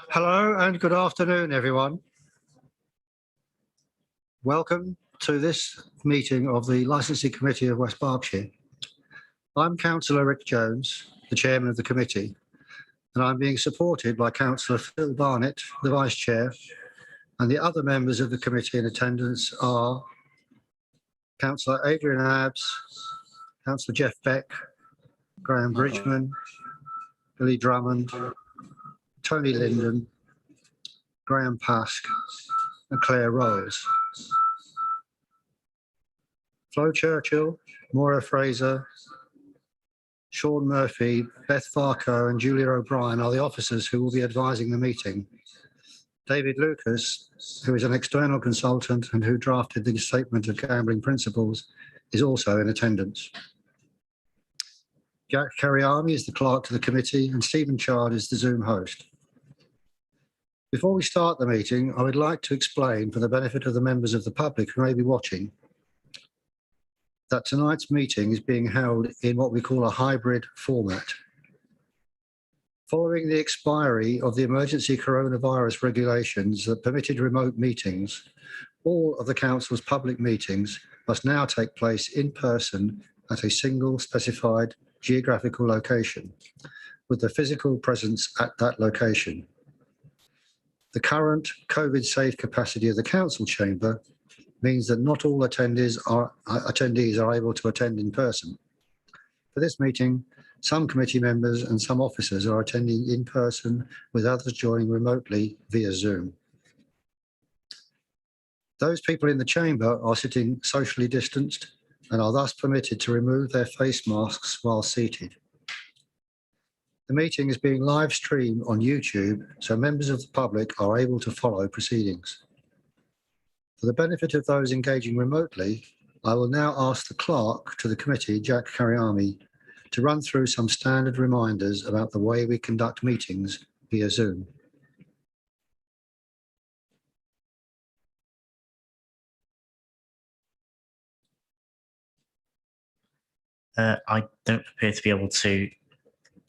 Hello and good afternoon, everyone. Welcome to this meeting of the Licensing Committee of West Berkshire. I'm Councillor Rick Jones, the Chairman of the committee, and I'm being supported by Councillor Phil Barnett, the Vice Chair, and the other members of the committee in attendance are Councillor Adrian Abbs, Councillor Jeff Beck, Graham Bridgman, Billy Drummond, Tony Linden, Graham Pask, and Claire Rolls. Flo Churchill, Maura Fraser, Sean Murphy, Beth Farco, and Julia O'Brien are the officers who will be advising the meeting. David Lucas, who is an external consultant and who drafted the Statement of Gambling Principles, is also in attendance. Jack Cariami is the clerk to the committee, and Stephen Chard is the Zoom host. Before we start the meeting, I would like to explain, for the benefit of the members of the public who may be watching, that tonight's meeting is being held in what we call a hybrid format. Following the expiry of the emergency coronavirus regulations that permitted remote meetings, all of the council's public meetings must now take place in person at a single specified geographical location, with the physical presence at that location. The current COVID-safe capacity of the council chamber means that not all attendees are able to attend in person. For this meeting, some committee members and some officers are attending in person, with others joining remotely via Zoom. Those people in the chamber are sitting socially distanced and are thus permitted to remove their face masks while seated. The meeting is being live streamed on YouTube, so members of the public are able to follow proceedings. For the benefit of those engaging remotely, I will now ask the clerk to the committee, Jack Cariami, to run through some standard reminders about the way we conduct meetings via Zoom. I don't appear to be able to.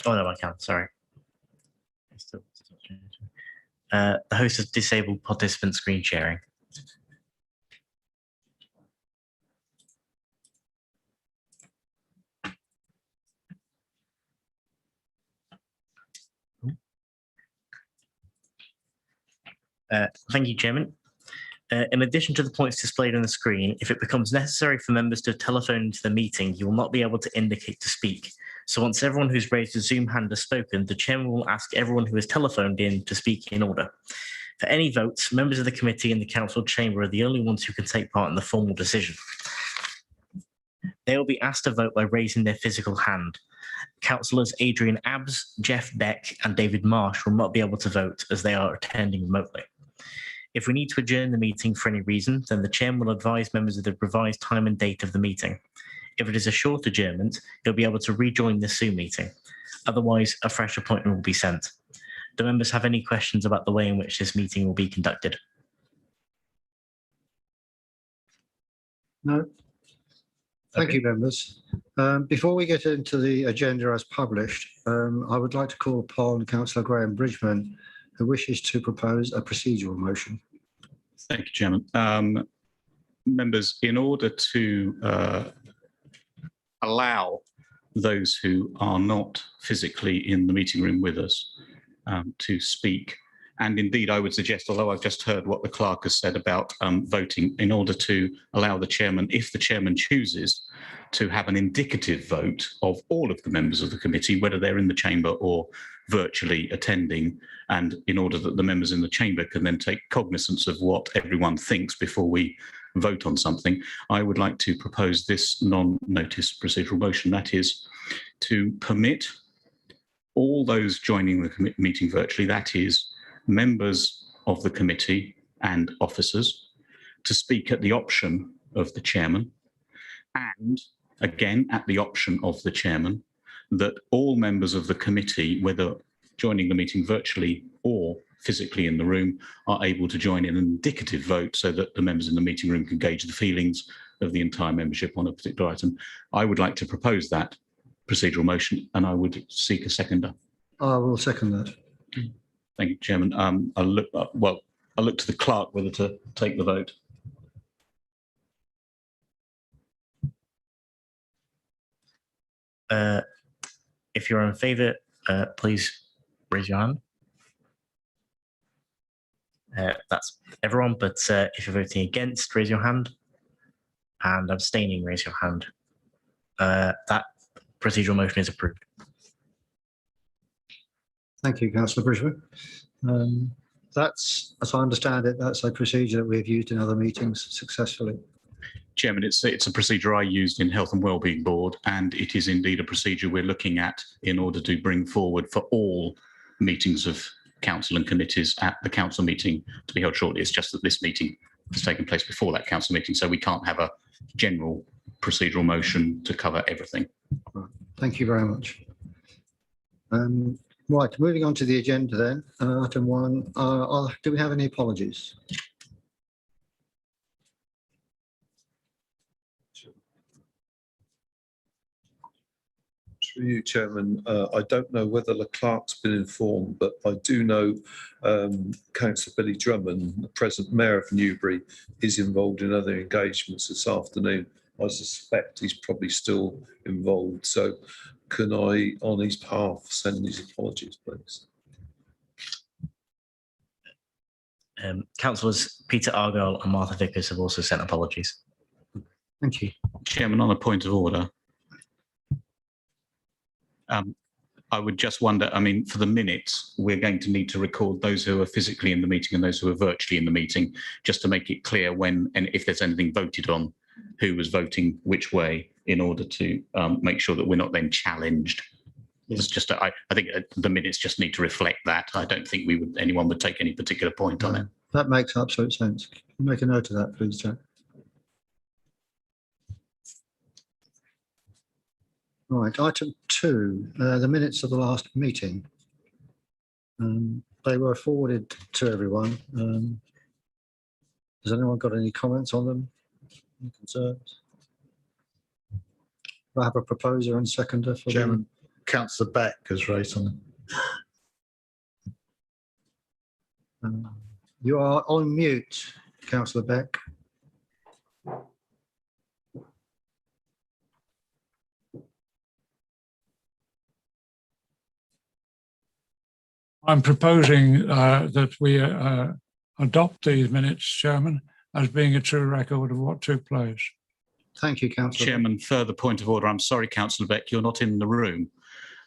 Oh no, I can. Sorry. The host has disabled participant screen sharing. Thank you, Chairman. In addition to the points displayed on the screen, if it becomes necessary for members to telephone into the meeting, you will not be able to indicate to speak. So once everyone who's raised a Zoom hand has spoken, the Chairman will ask everyone who has telephoned in to speak in order. For any votes, members of the committee and the council chamber are the only ones who can take part in the formal decision. They will be asked to vote by raising their physical hand. Councillors Adrian Abbs, Jeff Beck, and David Marsh will not be able to vote as they are attending remotely. If we need to adjourn the meeting for any reason, then the Chairman will advise members of the revised time and date of the meeting. If it is a short adjournment, you'll be able to rejoin the Zoom meeting. Otherwise, a fresh appointment will be sent. Do members have any questions about the way in which this meeting will be conducted? No. Thank you, members. Before we get into the agenda as published, I would like to call upon Councillor Graham Bridgman, who wishes to propose a procedural motion. Thank you, Chairman. Members, in order to allow those who are not physically in the meeting room with us to speak, and indeed I would suggest, although I've just heard what the clerk has said about voting, in order to allow the chairman, if the chairman chooses, to have an indicative vote of all of the members of the committee, whether they're in the chamber or virtually attending, and in order that the members in the chamber can then take cognizance of what everyone thinks before we vote on something, I would like to propose this non-notice procedural motion. That is to permit all those joining the meeting virtually, that is members of the committee and officers, to speak at the option of the chairman, and again at the option of the chairman, that all members of the committee, whether joining the meeting virtually or physically in the room, are able to join in an indicative vote so that the members in the meeting room can gauge the feelings of the entire membership on a particular item. I would like to propose that procedural motion, and I would seek a seconder. I will second that. Thank you, Chairman. I'll look to the clerk whether to take the vote. If you're in favour, please raise your hand. That's everyone, but if you're voting against, raise your hand. And abstaining, raise your hand. That procedural motion is approved. Thank you, Councillor Bridgman. That's, as I understand it, that's a procedure that we've used in other meetings successfully. Chairman, it's a procedure I used in Health and Wellbeing Board, and it is indeed a procedure we're looking at in order to bring forward for all meetings of council and committees at the council meeting to be held shortly. It's just that this meeting has taken place before that council meeting, so we can't have a general procedural motion to cover everything. Right. Thank you very much. Right, moving on to the agenda then. Item 1, do we have any apologies? Through you, Chairman, I don't know whether the clerk's been informed, but I do know Councillor Billy Drummond, the present Mayor of Newbury, is involved in other engagements this afternoon. I suspect he's probably still involved. So can I, on his behalf, send these apologies, please? Councillors Peter Argyle and Martha Vickers have also sent apologies. Thank you. Chairman, on a point of order, I would just wonder, I mean, for the minutes, we're going to need to record those who are physically in the meeting and those who are virtually in the meeting, just to make it clear when and if there's anything voted on, who was voting which way, in order to make sure that we're not then challenged. It's just, I think the minutes just need to reflect that. I don't think anyone would take any particular point on it. That makes absolute sense. Make a note of that, please, Jack. Right, item 2, the minutes of the last meeting. They were forwarded to everyone. Has anyone got any comments on them? Any concerns? Do I have a proposer and seconder for Chairman, Councillor Beck has raised something. You are on mute, Councillor Beck. I'm proposing that we adopt these minutes, Chairman, as being a true record of what took place. Thank you, Councillor. Chairman, further point of order. I'm sorry, Councillor Beck, you're not in the room.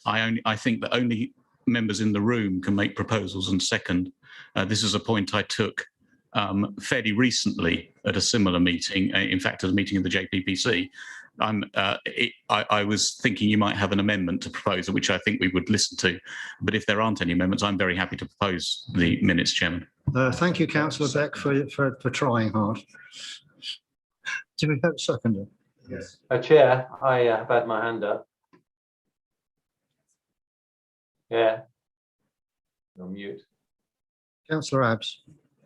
I think that only members in the room can make proposals and second. This is a point I took fairly recently at a similar meeting, in fact, at a meeting of the JPPC. I was thinking you might have an amendment to propose, which I think we would listen to. But if there aren't any amendments, I'm very happy to propose the minutes, Chairman. Thank you, Councillor Beck, for trying hard. Do we have a seconder? Yes. Chair, I have had my hand up. Yeah. You're on mute. Councillor Abbs.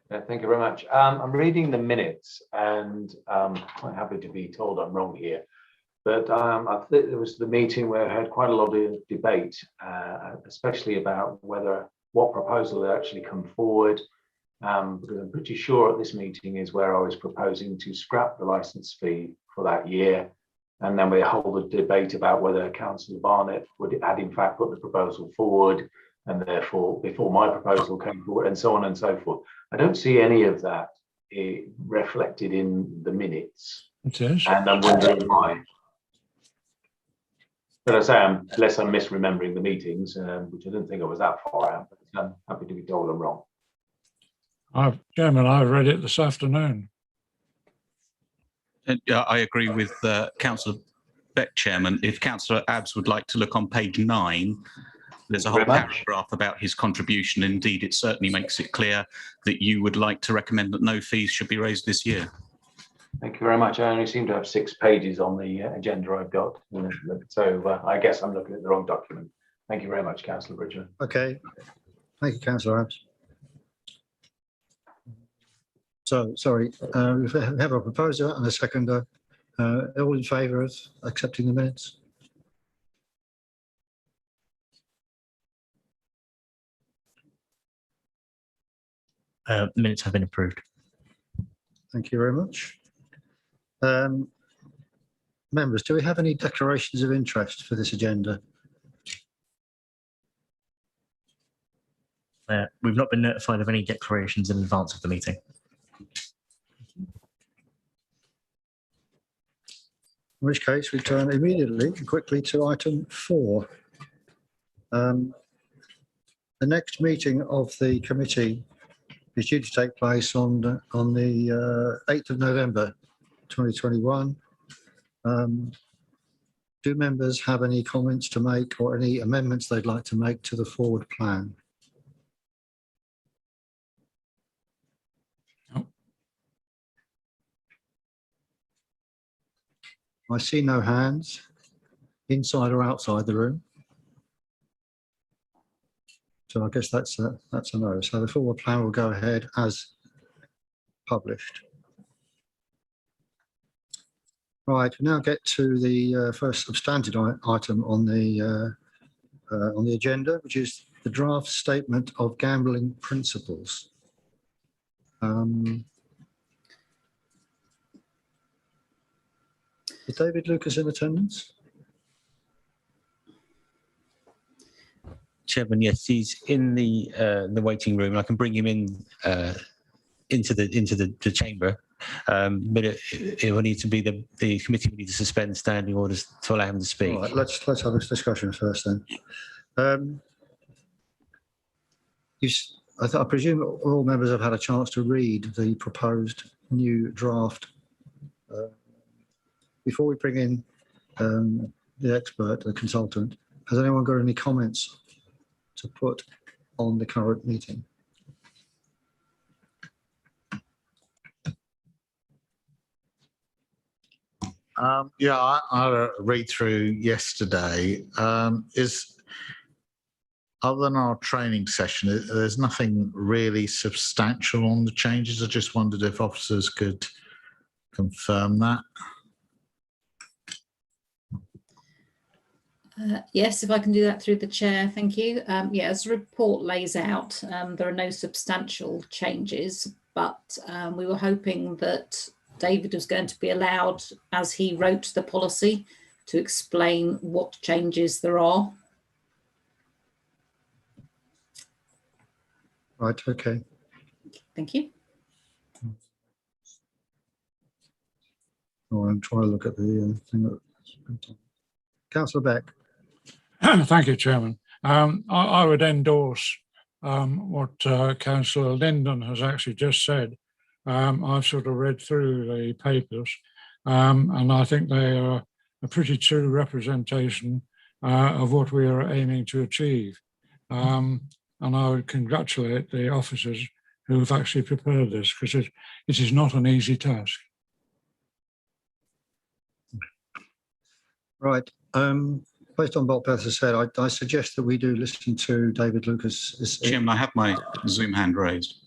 Yeah, thank you very much. I'm reading the minutes and I'm quite happy to be told I'm wrong here. But I think there was the meeting where I had quite a lot of debate, especially about what proposal had actually come forward. Because I'm pretty sure at this meeting is where I was proposing to scrap the licence fee for that year. And then we hold a debate about whether Councillor Barnett had in fact put the proposal forward, and therefore before my proposal came forward, and so on and so forth. I don't see any of that reflected in the minutes. It is. And I'm wondering why. But I say, unless I'm misremembering the meetings, which I didn't think I was that far out, but I'm happy to be told I'm wrong. Chairman, I read it this afternoon. I agree with Councillor Beck, Chairman. If Councillor Abbs would like to look on page 9, there's a whole paragraph about his contribution. Indeed, it certainly makes it clear that you would like to recommend that no fees should be raised this year. Thank you very much. I only seem to have 6 pages on the agenda I've got. So I guess I'm looking at the wrong document. Thank you very much, Councillor Bridgman. Okay. Thank you, Councillor Abbs. So, sorry, we have a proposer and a seconder. All in favour of accepting the minutes? Minutes have been approved. Thank you very much. Members, do we have any declarations of interest for this agenda? We've not been notified of any declarations in advance of the meeting. In which case, we turn immediately and quickly to item 4. The next meeting of the committee is due to take place on the 8th of November 2021. Do members have any comments to make or any amendments they'd like to make to the forward plan? No. I see no hands, inside or outside the room. So I guess that's a no. So the forward plan will go ahead as published. Right, we now get to the first substantive item on the agenda, which is the draft statement of gambling principles. Is David Lucas in attendance? Chairman, yes, he's in the waiting room. I can bring him in into the chamber, but it will need to be the committee will need to suspend standing orders to allow him to speak. All right, let's have this discussion first then. I presume all members have had a chance to read the proposed new draft. Before we bring in the expert, the consultant, has anyone got any comments to put on the current meeting? Yeah, I had a read through yesterday. Other than our training session, there's nothing really substantial on the changes. I just wondered if officers could confirm that. Yes, if I can do that through the chair, thank you. Yeah, as the report lays out, there are no substantial changes, but we were hoping that David was going to be allowed, as he wrote the policy, to explain what changes there are. Right, okay. Thank you. Oh, I'm trying to look at the thing. Councillor Beck. Thank you, Chairman. I would endorse what Councillor Linden has actually just said. I've sort of read through the papers and I think they are a pretty true representation of what we are aiming to achieve. And I would congratulate the officers who have actually prepared this, because it is not an easy task. Right. Based on what Beth has said, I suggest that we do listen to David Lucas. Chairman, I have my Zoom hand raised.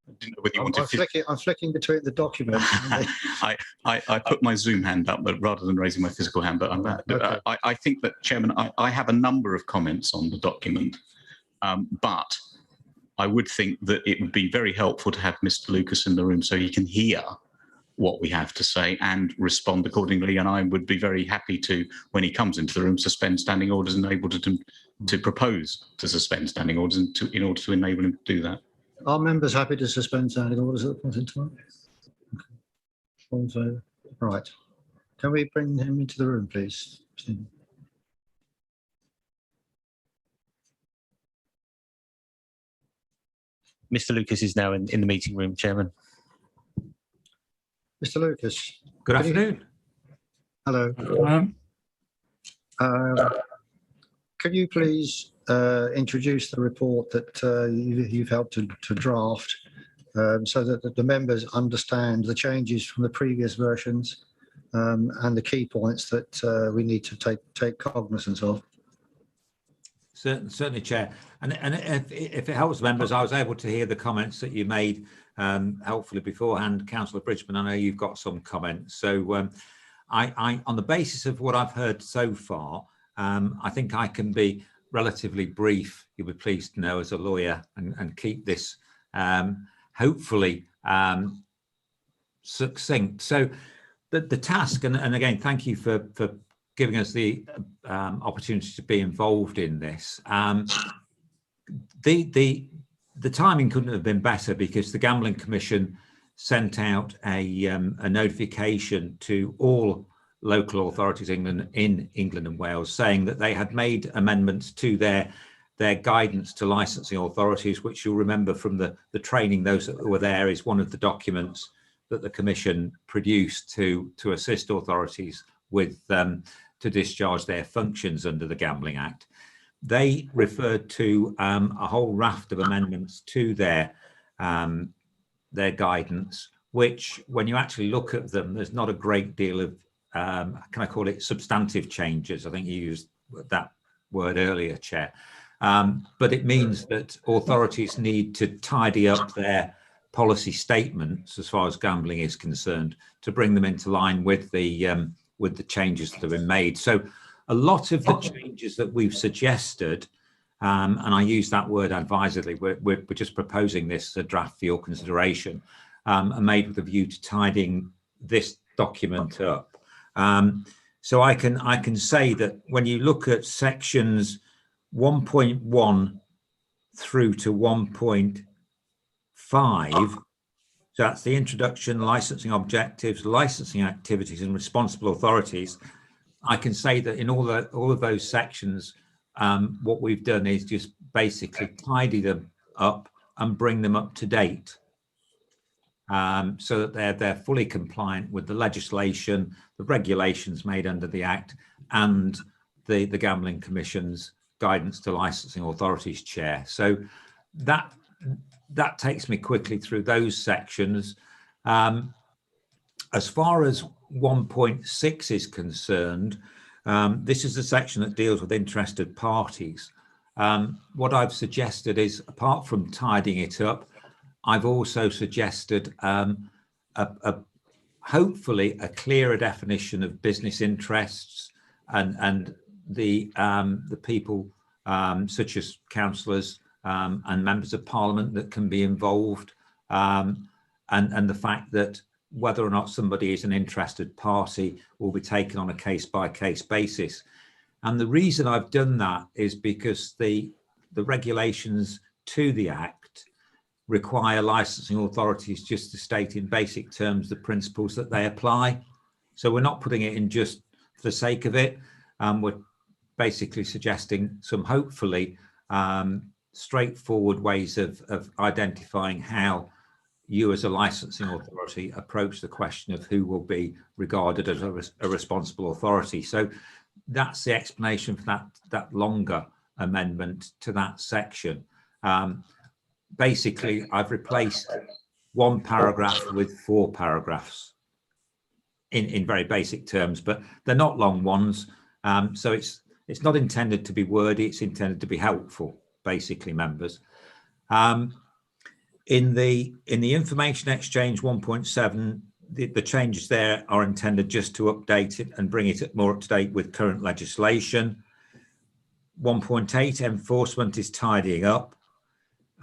I didn't know whether you wanted I'm flicking between the documents. I put my Zoom hand up, but rather than raising my physical hand. But Okay. I think that, Chairman, I have a number of comments on the document, but I would think that it would be very helpful to have Mr. Lucas in the room so he can hear what we have to say and respond accordingly. And I would be very happy to, when he comes into the room, suspend standing orders and able to propose to suspend standing orders in order to enable him to do that. Are members happy to suspend standing orders at the point in time? Okay. All in favour? Right. Can we bring him into the room, please? Mr. Lucas is now in the meeting room, Chairman. Mr. Lucas. Good afternoon. Hello. Can you please introduce the report that you've helped to draft so that the members understand the changes from the previous versions and the key points that we need to take cognizance of? Certainly, Chair. And if it helps members, I was able to hear the comments that you made helpfully beforehand. Councillor Bridgman, I know you've got some comments. So I on the basis of what I've heard so far, I think I can be relatively brief, you'll be pleased to know, as a lawyer, and keep this hopefully succinct. So the task, and again, thank you for giving us the opportunity to be involved in this. The timing couldn't have been better, because the Gambling Commission sent out a notification to all local authorities in England and Wales, saying that they had made amendments to their guidance to licensing authorities, which you'll remember from the training, those that were there, is one of the documents that the Commission produced to assist authorities with to discharge their functions under the Gambling Act. They referred to a whole raft of amendments to their guidance, which, when you actually look at them, there's not a great deal of can I call it substantive changes? I think you used that word earlier, Chair. But it means that authorities need to tidy up their policy statements as far as gambling is concerned, to bring them into line with the changes that have been made. So a lot of the changes that we've suggested, and I use that word advisedly, we're just proposing this as a draft for your consideration, are made with a view to tidying this document up. So I can say that when you look at sections 1.1 through to 1.5, so that's the introduction, licensing objectives, licensing activities, and responsible authorities. I can say that in all of those sections, what we've done is just basically tidy them up and bring them up to date, so that they're fully compliant with the legislation, the regulations made under the Act, and the Gambling Commission's guidance to licensing authorities, Chair. So that takes me quickly through those sections. As far as 1.6 is concerned, this is the section that deals with interested parties. What I've suggested is, apart from tidying it up, I've also suggested hopefully a clearer definition of business interests and the people such as councillors and members of Parliament that can be involved, and the fact that whether or not somebody is an interested party will be taken on a case-by-case basis. And the reason I've done that is because the regulations to the Act require licensing authorities just to state in basic terms the principles that they apply. So we're not putting it in just for the sake of it. We're basically suggesting some hopefully straightforward ways of identifying how you as a licensing authority approach the question of who will be regarded as a responsible authority. So that's the explanation for that longer amendment to that section. Basically, I've replaced one paragraph with 4 paragraphs in very basic terms, but they're not long ones. So it's not intended to be wordy, it's intended to be helpful, basically, members. In the information exchange 1.7, the changes there are intended just to update it and bring it more up to date with current legislation. 1.8, enforcement, is tidying up.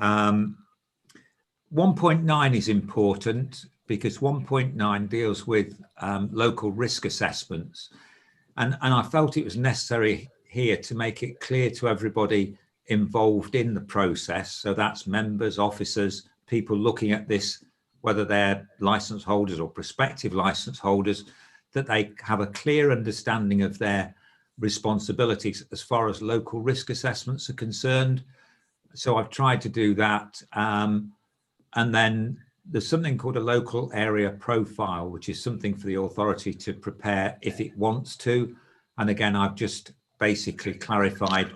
1.9 is important because 1.9 deals with local risk assessments. And I felt it was necessary here to make it clear to everybody involved in the process. So that's members, officers, people looking at this, whether they're license holders or prospective license holders, that they have a clear understanding of their responsibilities as far as local risk assessments are concerned. So I've tried to do that. And then there's something called a local area profile, which is something for the authority to prepare if it wants to. And again, I've just basically clarified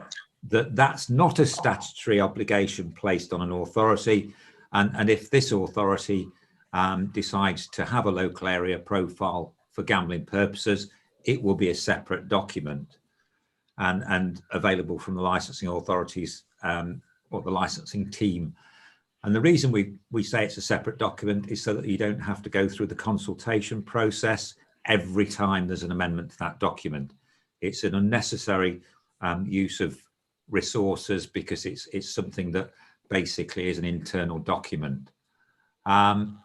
that that's not a statutory obligation placed on an authority. And if this authority decides to have a local area profile for gambling purposes, it will be a separate document and available from the licensing authorities or the licensing team. And the reason we say it's a separate document is so that you don't have to go through the consultation process every time there's an amendment to that document. It's an unnecessary use of resources because it's something that basically is an internal document. And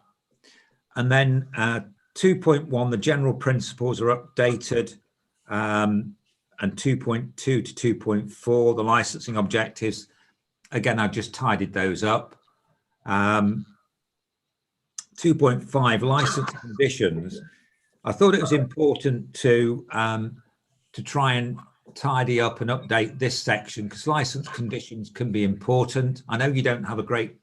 then 2.1, the general principles are updated, and 2.2 to 2.4, the licensing objectives. Again, I've just tidied those up. 2.5, license conditions. I thought it was important to try and tidy up and update this section because license conditions can be important. I know you don't have a great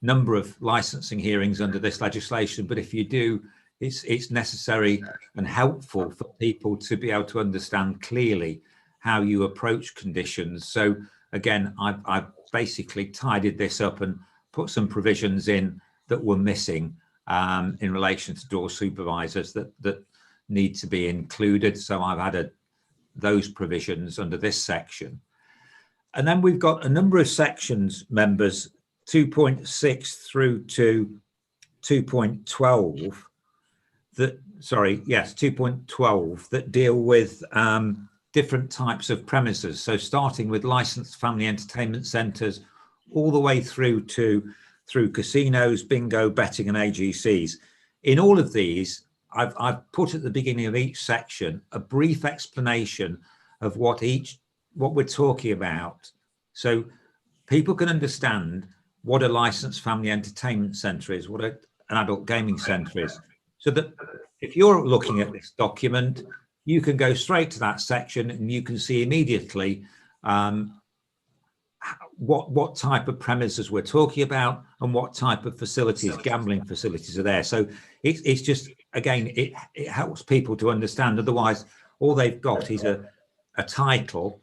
number of licensing hearings under this legislation, but if you do, it's necessary and helpful for people to be able to understand clearly how you approach conditions. So again, I've basically tidied this up and put some provisions in that were missing in relation to door supervisors that need to be included. So I've added those provisions under this section. And then we've got a number of sections, members, 2.6 through to 2.12 2.12 that deal with different types of premises. So starting with licensed family entertainment centres all the way through casinos, bingo, betting and AGCs. In all of these, I've put at the beginning of each section a brief explanation of what we're talking about, so people can understand what a licensed family entertainment centre is, what an adult gaming centre is, so that if you're looking at this document, you can go straight to that section and you can see immediately what type of premises we're talking about and what type of facilities, gambling facilities are there. So it's just, again, it helps people to understand. Otherwise, all they've got is a title,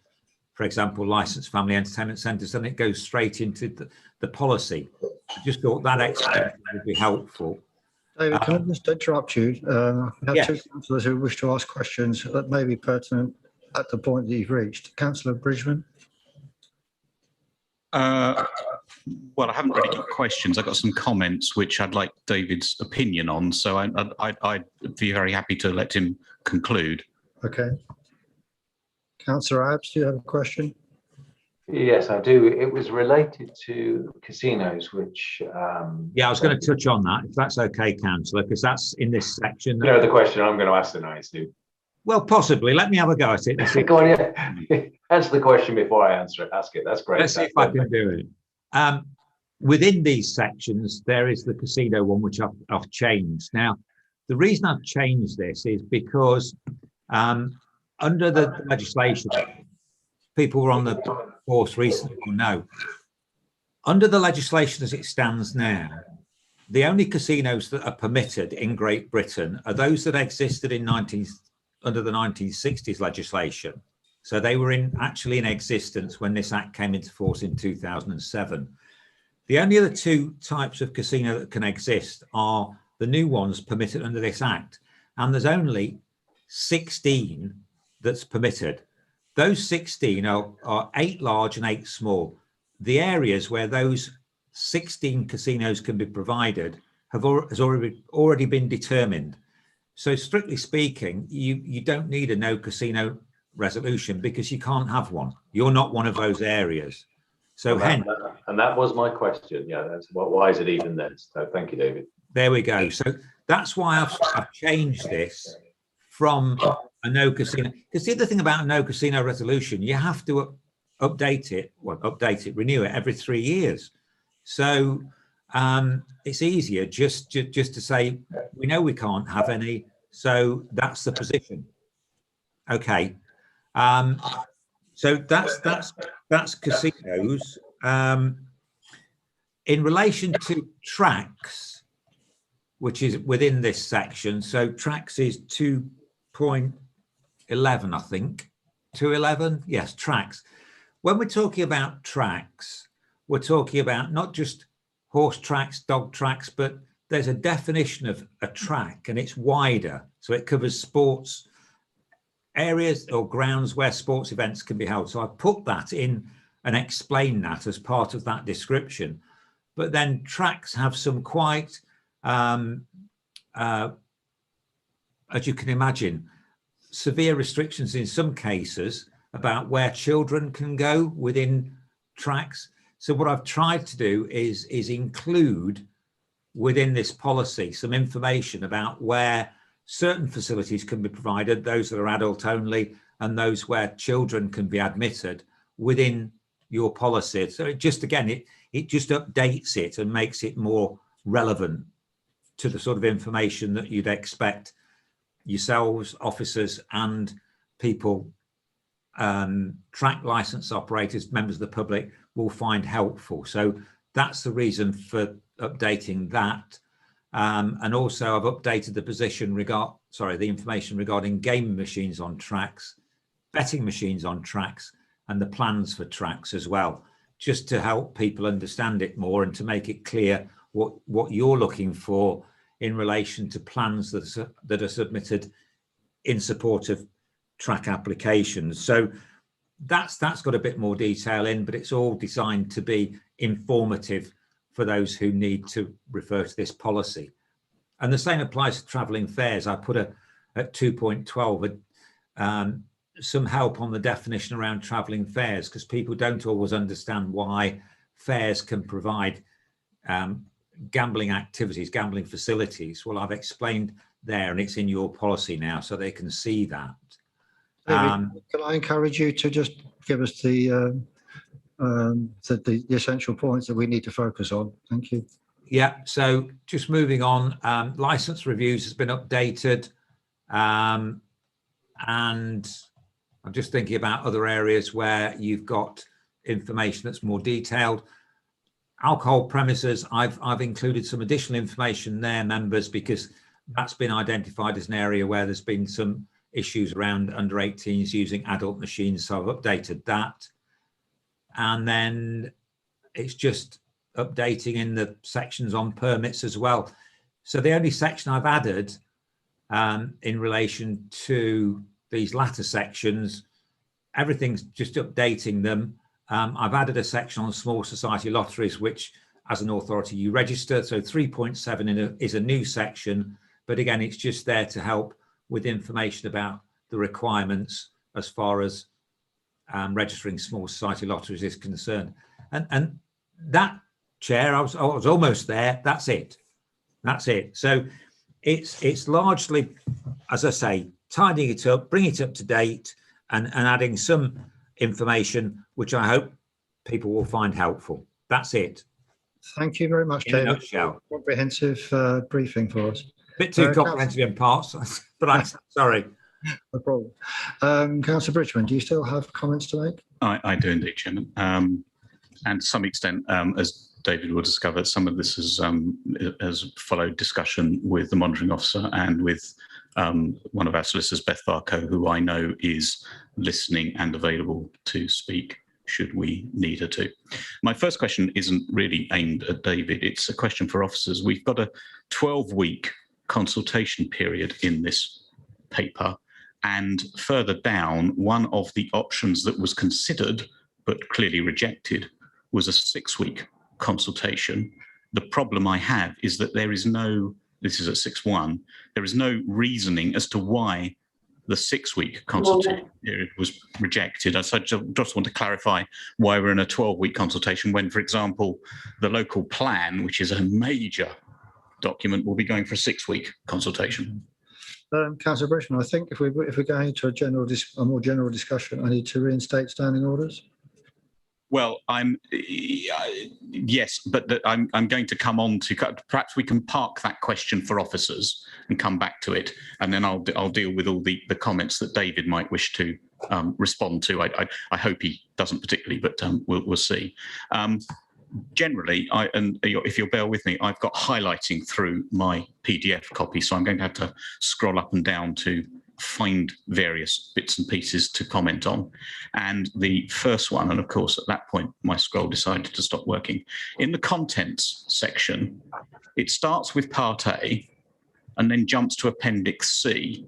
for example, licensed family entertainment centres, and it goes straight into the policy. I just thought that explanation would be helpful. David, can I just interrupt you? We have yes. two councillors who wish to ask questions that may be pertinent at the point that you've reached. Councillor Bridgman. Well, I haven't really got questions. I've got some comments which I'd like David's opinion on. So I'd be very happy to let him conclude. Okay. Councillor Abbs, do you have a question? Yes, I do. It was related to casinos, which... yeah, I was going to touch on that, if that's okay, Councillor, because that's in this section. You know the question I'm going to ask tonight, Steve. Well, possibly. Let me have a go at it. Go on, yeah. Answer the question before I answer it. Ask it. That's great. Let's see if I can do it. Within these sections, there is the casino one, which I've changed. Now, the reason I've changed this is because under the legislation, people were on the course recently will know, under the legislation as it stands now, the only casinos that are permitted in Great Britain are those that existed in under the 1960s legislation. So they were actually in existence when this act came into force in 2007. The only other two types of casino that can exist are the new ones permitted under this act. And there's only 16 that's permitted. Those 16 are 8 large and 8 small. The areas where those 16 casinos can be provided has already been determined. So strictly speaking, you don't need a no casino resolution because you can't have one. You're not one of those areas. So and that was my question. Yeah, that's why is it even then? So thank you, David. There we go. So that's why I've changed this from a no casino. Because the other thing about a no casino resolution, you have to update it, renew it every 3 years. So it's easier just to say, we know we can't have any, so that's the position. Okay. So that's casinos. In relation to tracks, which is within this section, so tracks is 2.11, I think. 2.11, yes, tracks. When we're talking about tracks, we're talking about not just horse tracks, dog tracks, but there's a definition of a track and it's wider. So it covers sports areas or grounds where sports events can be held. So I put that in and explain that as part of that description. But then tracks have some quite, as you can imagine, severe restrictions in some cases about where children can go within tracks. So what I've tried to do is include within this policy some information about where certain facilities can be provided, those that are adult only, and those where children can be admitted within your policy. So it just, again, it just updates it and makes it more relevant to the sort of information that you'd expect yourselves, officers, and people, track license operators, members of the public, will find helpful. So that's the reason for updating that. And also I've updated the position the information regarding gaming machines on tracks, betting machines on tracks, and the plans for tracks as well, just to help people understand it more and to make it clear what you're looking for in relation to plans that are submitted in support of track applications. So that's got a bit more detail in, but it's all designed to be informative for those who need to refer to this policy. And the same applies to travelling fares. I put at 2.12 some help on the definition around travelling fares, because people don't always understand why fares can provide gambling activities, gambling facilities. Well, I've explained there, and it's in your policy now, so they can see that. David, can I encourage you to just give us the essential points that we need to focus on? Thank you. Yeah, so just moving on, license reviews has been updated, and I'm just thinking about other areas where you've got information that's more detailed. Alcohol premises, I've included some additional information there, members, because that's been identified as an area where there's been some issues around under 18s using adult machines, so I've updated that. And then it's just updating in the sections on permits as well. So the only section I've added in relation to these latter sections, everything's just updating them. I've added a section on small society lotteries, which as an authority you register. So 3.7 is a new section, but again, it's just there to help with information about the requirements as far as registering small society lotteries is concerned. And that, Chair, I was almost there. That's it. So it's largely, as I say, tidying it up, bringing it up to date, and adding some information which I hope people will find helpful. That's it. Thank you very much, In a David. nutshell. Comprehensive briefing for us. Bit too comprehensive in parts, but I'm sorry. No problem. Councillor Bridgman, do you still have comments to make? I do indeed, Chairman. And to some extent, as David will discover, some of this has followed discussion with the monitoring officer and with one of our solicitors, Beth Varco, who I know is listening and available to speak should we need her to. My first question isn't really aimed at David. It's a question for officers. We've got a 12-week consultation period in this paper. And further down, one of the options that was considered but clearly rejected was a 6-week consultation. The problem I have is that there is no, this is at 6.1, there is no reasoning as to why the 6-week consultation period was rejected. So I just want to clarify why we're in a 12-week consultation when, for example, the local plan, which is a major document, will be going for a 6-week consultation. Councillor Bridgman, I think if we're going to a more general discussion, I need to reinstate standing orders. Well, yes, but I'm going to come on to, perhaps we can park that question for officers and come back to it, and then I'll deal with all the comments that David might wish to respond to. I hope he doesn't particularly, but we'll see. Generally, and if you'll bear with me, I've got highlighting through my PDF copy, so I'm going to have to scroll up and down to find various bits and pieces to comment on. And the first one, and of course at that point my scroll decided to stop working. In the contents section, it starts with Part A and then jumps to Appendix C.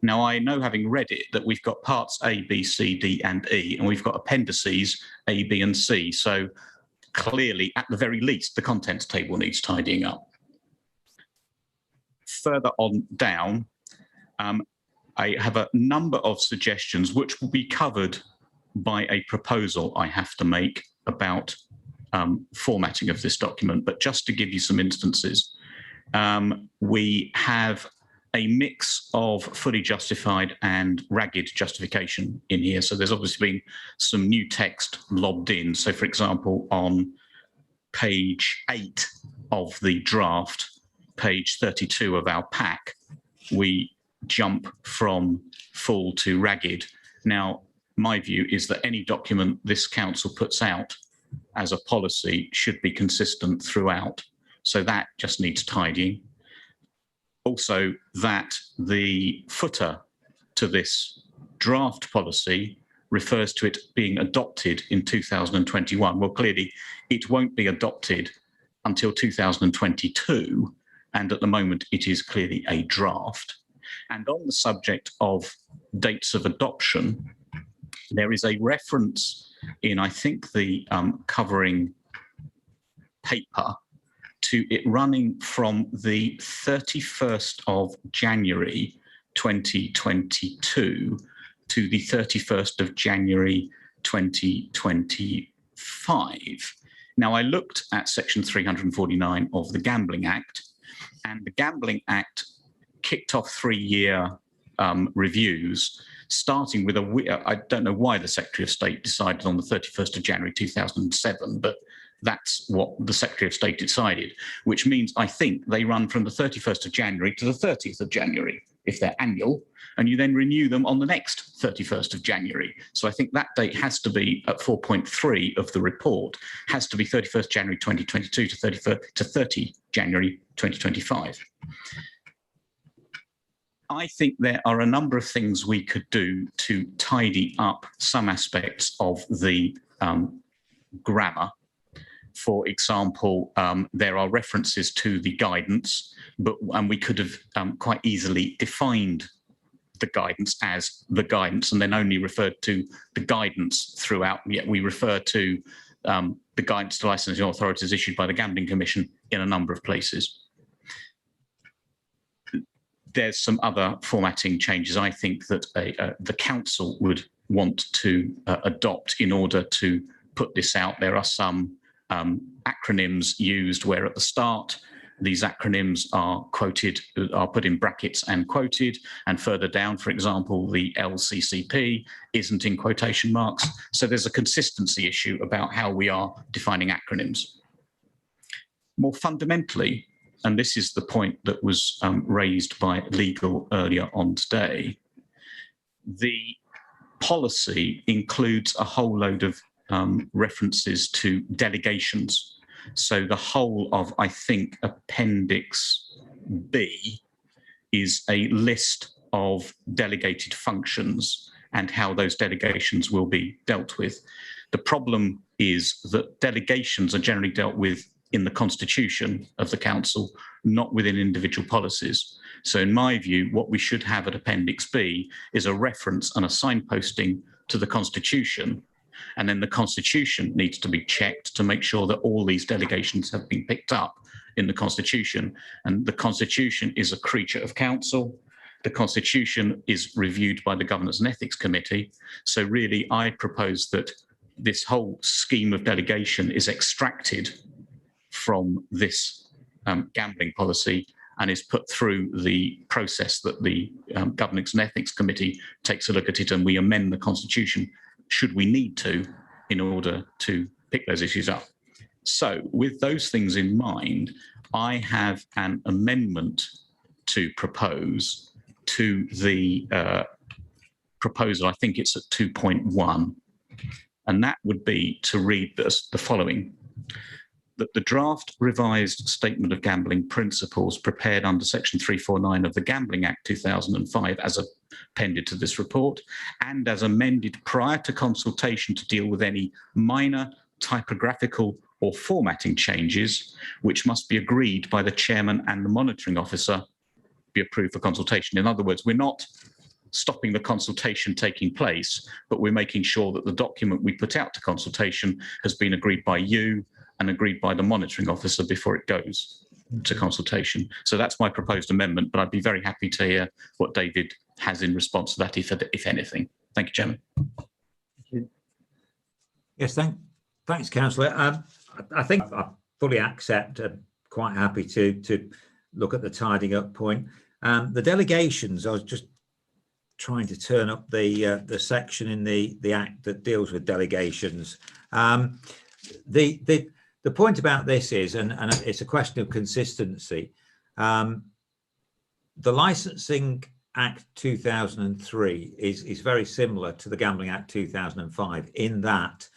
Now I know, having read it, that we've got parts A, B, C, D and E, and we've got appendices A, B and C. So clearly, at the very least, the contents table needs tidying up. Further on down, I have a number of suggestions which will be covered by a proposal I have to make about formatting of this document. But just to give you some instances, we have a mix of fully justified and ragged justification in here. So there's obviously been some new text lobbed in. So for example, on page 8 of the draft, page 32 of our pack, we jump from full to ragged. Now, my view is that any document this council puts out as a policy should be consistent throughout. So that just needs tidying. Also, that the footer to this draft policy refers to it being adopted in 2021. Well, clearly, it won't be adopted until 2022, and at the moment, it is clearly a draft. And on the subject of dates of adoption, there is a reference in, I think, the covering paper to it running from the 31st of January 2022 to the 31st of January 2025. Now, I looked at section 349 of the Gambling Act, and the Gambling Act kicked off 3-year reviews, starting with I don't know why the Secretary of State decided on the 31st of January 2007, but that's what the Secretary of State decided, which means I think they run from the 31st of January to the 30th of January, if they're annual, and you then renew them on the next 31st of January. So I think that date has to be at 4.3 of the report, has to be 31st January 2022 to 30 January 2025. I think there are a number of things we could do to tidy up some aspects of the grammar. For example, there are references to the guidance, and we could have quite easily defined the guidance as the guidance and then only referred to the guidance throughout. Yet we refer to the guidance to licensing authorities issued by the Gambling Commission in a number of places. There's some other formatting changes I think that the council would want to adopt in order to put this out. There are some acronyms used where at the start these acronyms are quoted, are put in brackets and quoted, and further down, for example, the LCCP isn't in quotation marks. So there's a consistency issue about how we are defining acronyms. More fundamentally, and this is the point that was raised by legal earlier on today, the policy includes a whole load of references to delegations. So the whole of, I think, Appendix B is a list of delegated functions and how those delegations will be dealt with. The problem is that delegations are generally dealt with in the constitution of the council, not within individual policies. So in my view, what we should have at Appendix B is a reference and a signposting to the constitution. And then the constitution needs to be checked to make sure that all these delegations have been picked up in the constitution. And the constitution is a creature of council. The constitution is reviewed by the Governance and Ethics Committee. So really, I propose that this whole scheme of delegation is extracted from this gambling policy and is put through the process that the Governance and Ethics Committee takes a look at it, and we amend the constitution should we need to in order to pick those issues up. So with those things in mind, I have an amendment to propose to the proposal. I think it's at 2.1, and that would be to read this, the following: that the draft revised statement of gambling principles prepared under section 349 of the Gambling Act 2005 as appended to this report and as amended prior to consultation to deal with any minor typographical or formatting changes which must be agreed by the chairman and the monitoring officer be approved for consultation. In other words, we're not stopping the consultation taking place, but we're making sure that the document we put out to consultation has been agreed by you and agreed by the monitoring officer before it goes to consultation. So that's my proposed amendment, but I'd be very happy to hear what David has in response to that, if anything. Thank you, Chairman. Yes, thanks, Councillor. I think I fully accept. Quite happy to look at the tidying up point. The delegations. I was just trying to turn up the section in the Act that deals with delegations. The point about this is, and it's a question of consistency. The Licensing Act 2003 is very similar to the Gambling Act 2005 in that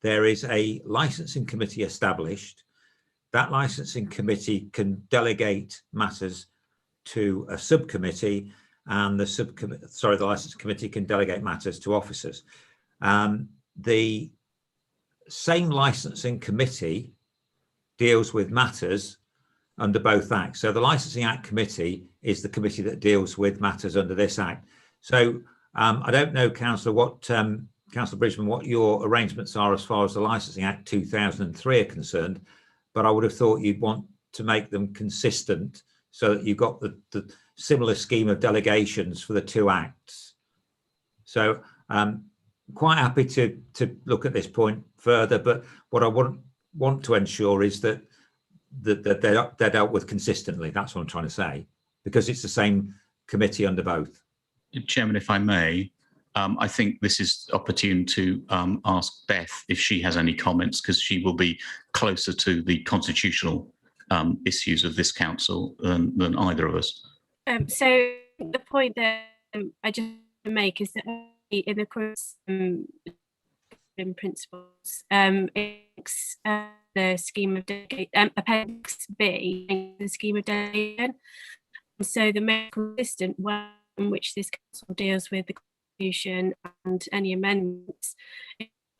there is a licensing committee established. That licensing committee can delegate matters to a subcommittee, and the licensing committee can delegate matters to officers. The same licensing committee deals with matters under both acts. So the Licensing Act Committee is the committee that deals with matters under this Act. So I don't know, Councillor, Councillor Bridgman, what your arrangements are as far as the Licensing Act 2003 are concerned, but I would have thought you'd want to make them consistent so that you've got the similar scheme of delegations for the two acts. So quite happy to look at this point further, but what I want to ensure is that they're dealt with consistently. That's what I'm trying to say, because it's the same committee under both. Chairman, if I may, I think this is opportune to ask Beth if she has any comments, because she will be closer to the constitutional issues of this council than either of us. So the point that I just make is that in the course in principles, it's the scheme of delegation, Appendix B, the scheme of delegation. So the most consistent way in which this council deals with the Constitution and any amendments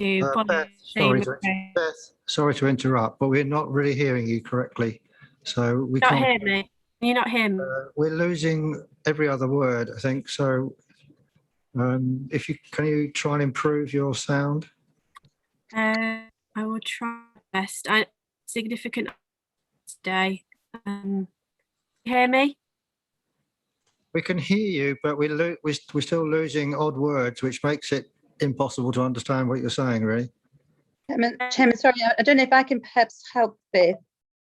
to follow Beth, sorry to interrupt, but we're not really hearing you correctly. So we can't can't hear me. Can you not hear me? We're losing every other word, I think. So can you try and improve your sound? I will try my best. Significant today. Hear me? We can hear you, but we're still losing odd words, which makes it impossible to understand what you're saying, really. Chairman, sorry, I don't know if I can perhaps help Beth,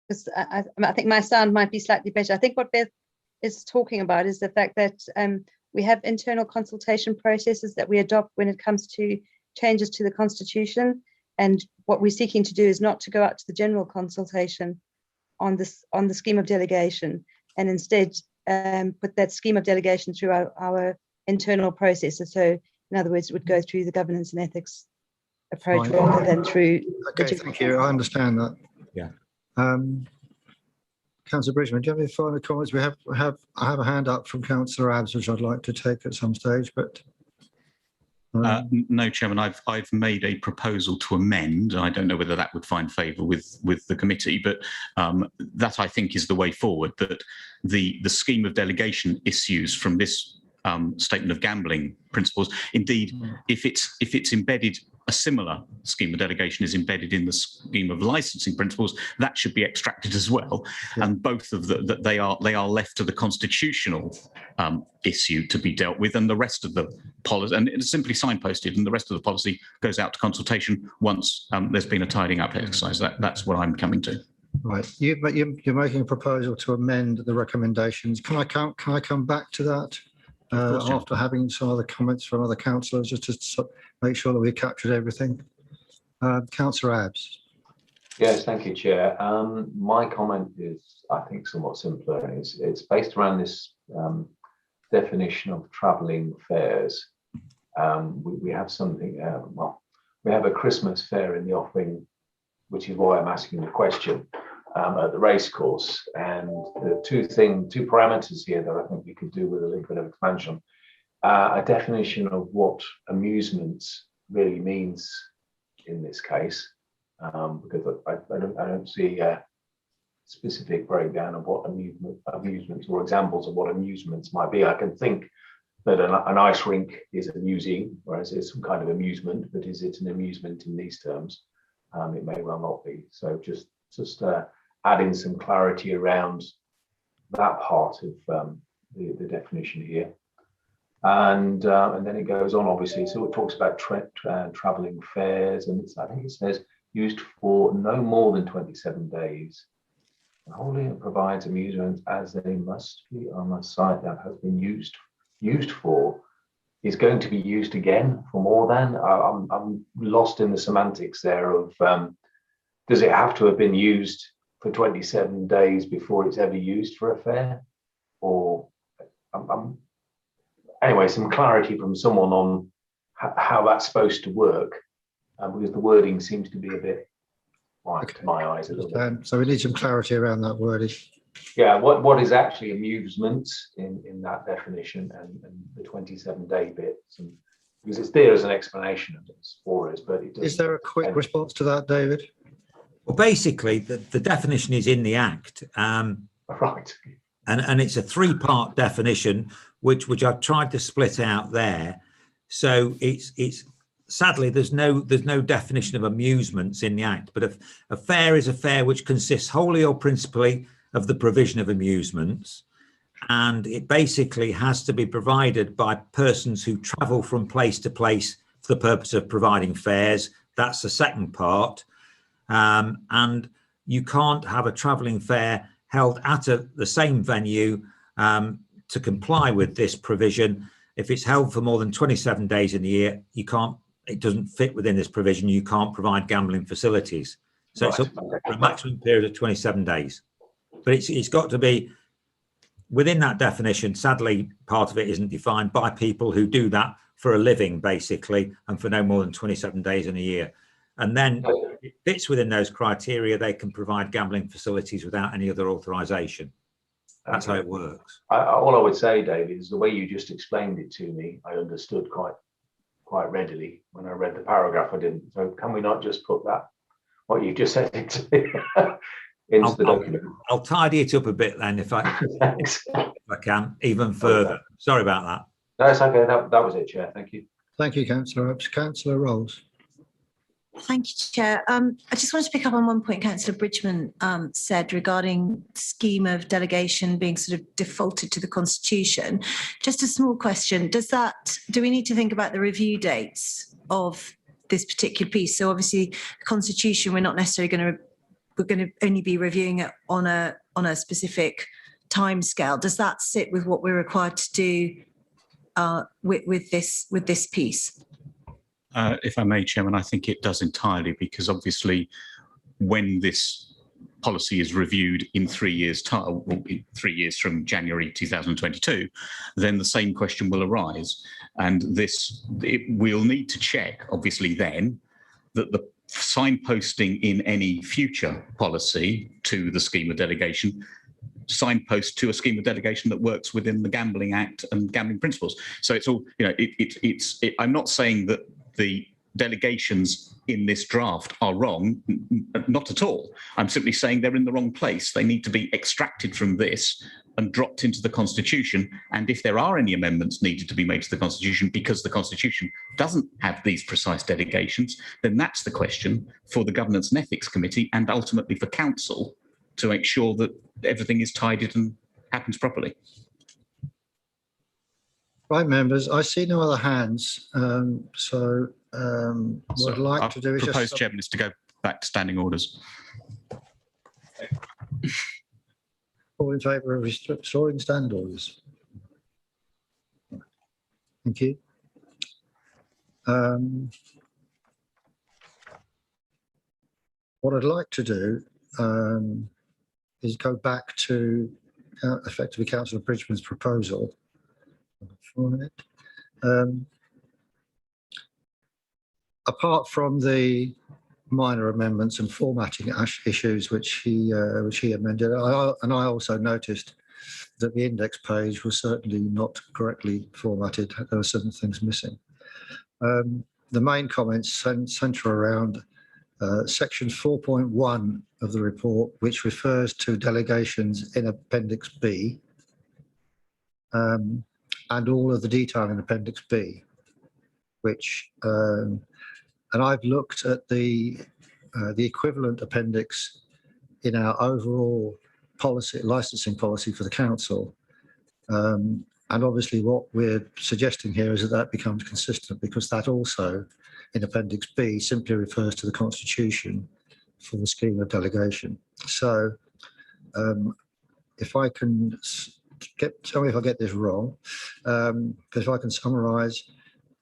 because I think my sound might be slightly better. I think what Beth is talking about is the fact that we have internal consultation processes that we adopt when it comes to changes to the Constitution. And what we're seeking to do is not to go out to the general consultation on the scheme of delegation, and instead put that scheme of delegation through our internal processes. So in other words, it would go through the governance and ethics approach rather than through. Okay, thank you. I understand that. Yeah. Councillor Bridgman, do you have any final comments? I have a hand up from Councillor Abbs, which I'd like to take at some stage, but. No, Chairman, I've made a proposal to amend. I don't know whether that would find favour with the committee, but that I think is the way forward, that the scheme of delegation issues from this statement of gambling principles, indeed, if it's embedded, a similar scheme of delegation is embedded in the scheme of licensing principles, that should be extracted as well. Yeah. And both of they are left to the constitutional issue to be dealt with, and the rest of the policy, and it's simply signposted, and the rest of the policy goes out to consultation once there's been a tidying up exercise. That's what I'm coming to. Right, you're making a proposal to amend the recommendations. Can I come back to that? After having some other comments from other councillors, just to make sure that we captured everything. Councillor Abbs. Yes, thank you, Chair. My comment is, I think, somewhat simpler. It's based around this definition of travelling fairs. We have something, we have a Christmas fair in the offing, which is why I'm asking the question, at the racecourse. And the two parameters here that I think we could do with a little bit of expansion, a definition of what amusements really means in this case, because I don't see a specific breakdown of what amusements or examples of what amusements might be. I can think that an ice rink is amusing, whereas it's some kind of amusement, but is it an amusement in these terms? It may well not be. So just adding some clarity around that part of the definition here. And then it goes on, obviously. So it talks about traveling fares, and I think it says used for no more than 27 days. And wholly it provides amusement as they must be on a site that has been used for, is going to be used again for more than. I'm lost in the semantics there of does it have to have been used for 27 days before it's ever used for a fare? Or anyway, some clarity from someone on how that's supposed to work, because the wording seems to be a bit white to my eyes a little bit. So we need some clarity around that wording. Yeah, what is actually amusement in that definition, and the 27-day bits, and because it's there as an explanation of this for us, but it doesn't. Is there a quick response to that, David? Well, basically, the definition is in the Act. Right. And it's a three-part definition, which I've tried to split out there. So it's sadly there's no definition of amusements in the Act, but a fare is a fare which consists wholly or principally of the provision of amusements, and it basically has to be provided by persons who travel from place to place for the purpose of providing fares. That's the second part, and you can't have a travelling fair held at the same venue to comply with this provision. If it's held for more than 27 days in the year, you can't. It doesn't fit within this provision. You can't provide gambling facilities. So right. It's for a maximum period of 27 days. But it's got to be within that definition. Sadly, part of it isn't defined by people who do that for a living, basically, and for no more than 27 days in a year. And then it fits within those criteria. They can provide gambling facilities without any other authorization. That's how it works. All I would say, David, is the way you just explained it to me, I understood quite readily. When I read the paragraph, I didn't. So can we not just put that, what you just said, into the document? I'll tidy it up a bit then, if I can, even further. Okay. Sorry about that. No, it's okay. That was it, Chair. Thank you. Thank you, Councillor. Councillor Rolls. Thank you, Chair. I just wanted to pick up on one point Councillor Bridgman said regarding scheme of delegation being sort of defaulted to the Constitution. Just a small question. Do we need to think about the review dates of this particular piece? So obviously the Constitution, we're not necessarily we're going to only be reviewing it on a specific timescale. Does that sit with what we're required to do with this piece? If I may, Chairman, I think it does entirely, because obviously when this policy is reviewed in 3 years' time, 3 years from January 2022, then the same question will arise. And we'll need to check, obviously, then that the signposting in any future policy to the scheme of delegation signpost to a scheme of delegation that works within the Gambling Act and gambling principles. So it's all, I'm not saying that the delegations in this draft are wrong, not at all. I'm simply saying they're in the wrong place. They need to be extracted from this and dropped into the Constitution. And if there are any amendments needed to be made to the Constitution because the Constitution doesn't have these precise delegations, then that's the question for the Governance and Ethics Committee and ultimately for Council to make sure that everything is tidied and happens properly. Right, members, I see no other hands. What I'd like to do is propose, Chairman, is to go back to standing orders. All in favour of restoring standing orders? Thank you. What I'd like to do is go back to effectively Councillor Bridgman's proposal. Apart from the minor amendments and formatting issues which he amended, and I also noticed that the index page was certainly not correctly formatted. There were certain things missing. The main comments centre around section 4.1 of the report, which refers to delegations in Appendix B, and all of the detail in Appendix B, which, and I've looked at the equivalent appendix in our overall policy, licensing policy for the council, And obviously what we're suggesting here is that that becomes consistent, because that also in Appendix B simply refers to the Constitution for the scheme of delegation. So if I can tell me if I get this wrong, because if I can summarise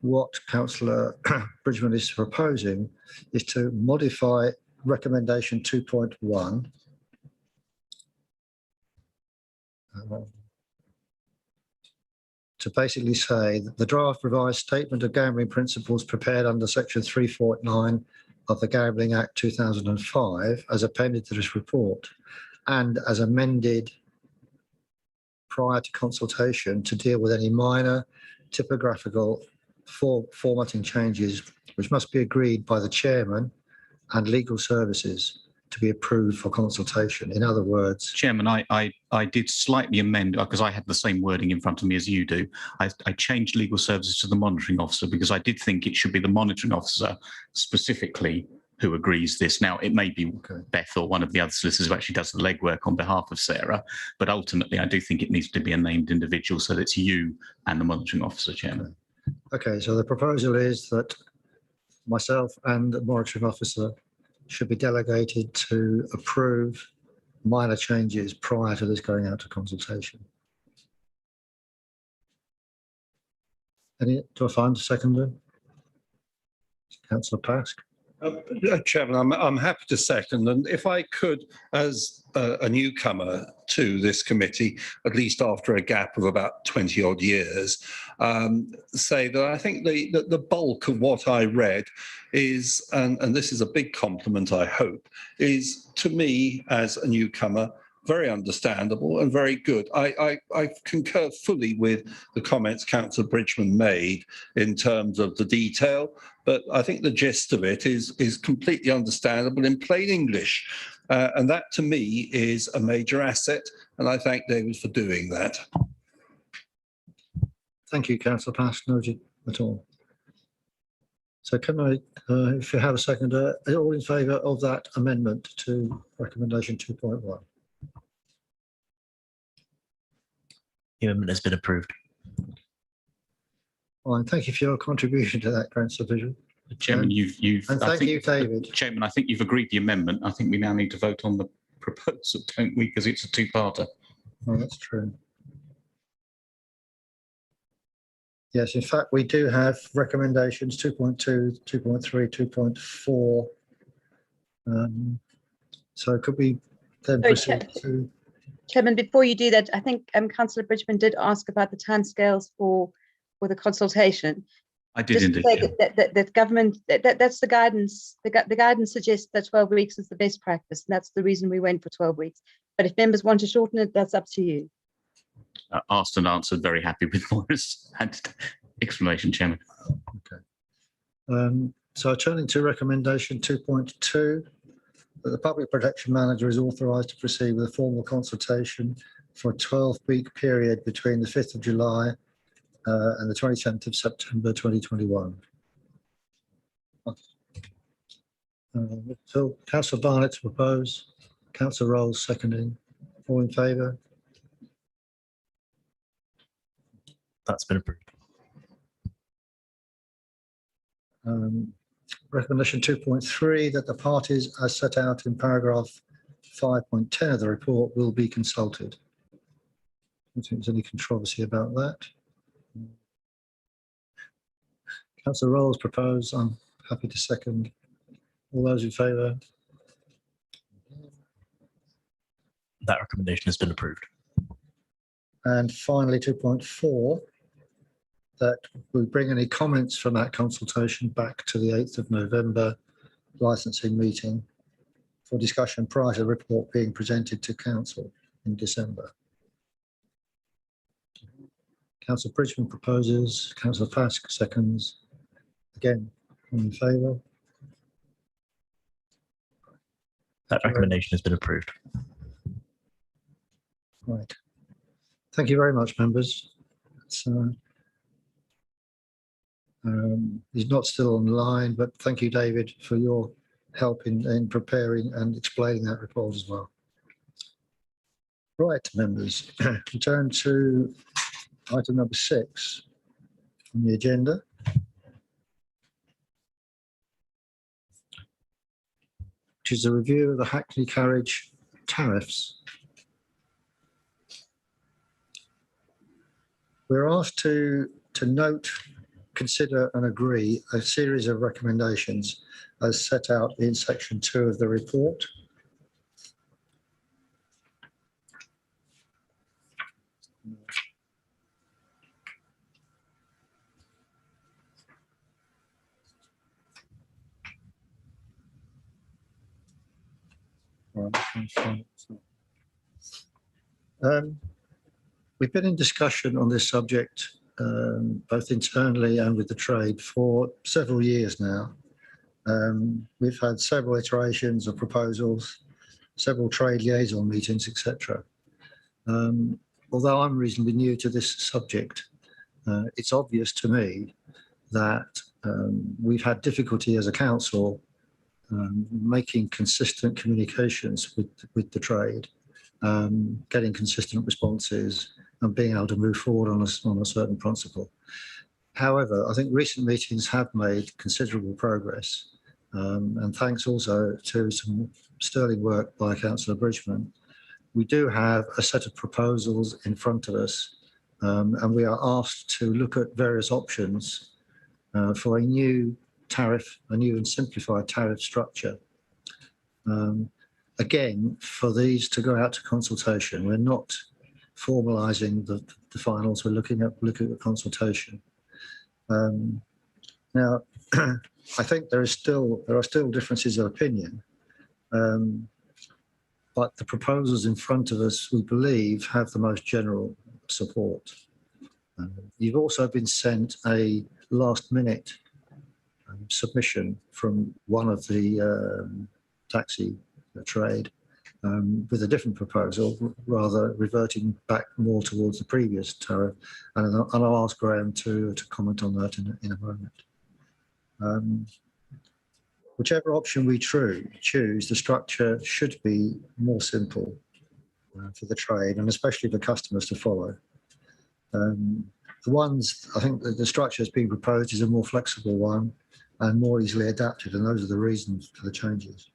what Councillor Bridgman is proposing is to modify recommendation 2.1 to basically say that the draft revised statement of gambling principles prepared under section 349 of the Gambling Act 2005 as appended to this report and as amended prior to consultation to deal with any minor typographical formatting changes which must be agreed by the chairman and legal services to be approved for consultation. In other words, Chairman, I did slightly amend, because I had the same wording in front of me as you do. I changed legal services to the monitoring officer because I did think it should be the monitoring officer specifically who agrees this. Now, it may be Beth or one of the other solicitors who actually does the legwork on behalf of Sarah, but ultimately I do think it needs to be a named individual, so that it's you and the monitoring officer, Chairman. okay, so the proposal is that myself and the monitoring officer should be delegated to approve minor changes prior to this going out to consultation. Do I find a seconder? Councillor Pask. Chairman, I'm happy to second, and if I could, as a newcomer to this committee, at least after a gap of about 20 odd years, say that I think the bulk of what I read is, and this is a big compliment I hope, is to me as a newcomer very understandable and very good. I concur fully with the comments Councillor Bridgman made in terms of the detail, but I think the gist of it is completely understandable in plain English. And that to me is a major asset, and I thank David for doing that. Thank you, Councillor Pask. No at all. So can I, if you have a seconder, are all in favour of that amendment to recommendation 2.1? The amendment has been approved. Fine. Thank you for your contribution to that, Councillor Visual. Chairman, you've and thank you, David. Chairman, I think you've agreed the amendment. I think we now need to vote on the proposal, don't we? Because it's a two-parter. Oh, that's true. Yes, in fact, we do have recommendations 2.2, 2.3, 2.4. So could we then proceed to... Chairman, before you do that, I think Councillor Bridgman did ask about the timescales for the consultation. I did indeed. That government, that's the guidance. The guidance suggests that 12 weeks is the best practice, and that's the reason we went for 12 weeks. But if members want to shorten it, that's up to you. Asked and answered. Very happy with Maura's explanation, Chairman. Okay. So turning to recommendation 2.2, that the Public Protection Manager is authorised to proceed with a formal consultation for a 12-week period between the 5th of July and the 27th of September 2021. So Councillor Barnett to propose, Councillor Rolls seconding. All in favour? That's been approved. Recommendation 2.3, that the parties as set out in paragraph 5.10 of the report will be consulted. I don't think there's any controversy about that. Councillor Rolls proposed. I'm happy to second. All those in favour? That recommendation has been approved. And finally, 2.4, that we bring any comments from that consultation back to the 8th of November licensing meeting for discussion prior to the report being presented to Council in December. Councillor Bridgman proposes, Councillor Pask seconds. Again, all in favour? That recommendation has been approved. Right. Thank you very much, members. He's not still online, but thank you, David, for your help in preparing and explaining that report as well. Right, members, we turn to item number 6 on the agenda. Which is a review of the Hackney carriage tariffs. We're asked to note, consider and agree a series of recommendations as set out in section 2 of the report. We've been in discussion on this subject, both internally and with the trade, for several years now. We've had several iterations of proposals, several trade liaison meetings, etc. Although I'm reasonably new to this subject, it's obvious to me that we've had difficulty as a council making consistent communications with the trade, getting consistent responses and being able to move forward on a certain principle. However, I think recent meetings have made considerable progress, and thanks also to some sterling work by Councillor Bridgman. We do have a set of proposals in front of us, and we are asked to look at various options for a new tariff, a new and simplified tariff structure. Again, for these to go out to consultation, we're not formalising the finals. We're looking at the consultation. Now, I think there are still differences of opinion, but the proposals in front of us, we believe, have the most general support. You've also been sent a last-minute submission from one of the taxi trade with a different proposal, rather reverting back more towards the previous tariff, and I'll ask Graham to comment on that in a moment. Whichever option we choose, the structure should be more simple for the trade and especially for customers to follow. I think that the structure that's being proposed is a more flexible one and more easily adapted, and those are the reasons for the changes.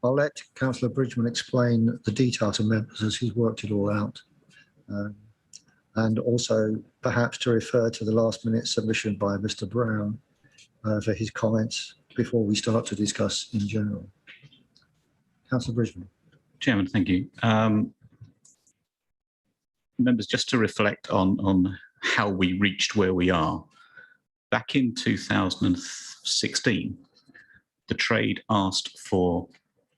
I'll let Councillor Bridgman explain the detail to members as he's worked it all out, and also perhaps to refer to the last-minute submission by Mr. Brown for his comments before we start to discuss in general. Councillor Bridgman. Chairman, thank you. Members, just to reflect on how we reached where we are. Back in 2016, the trade asked for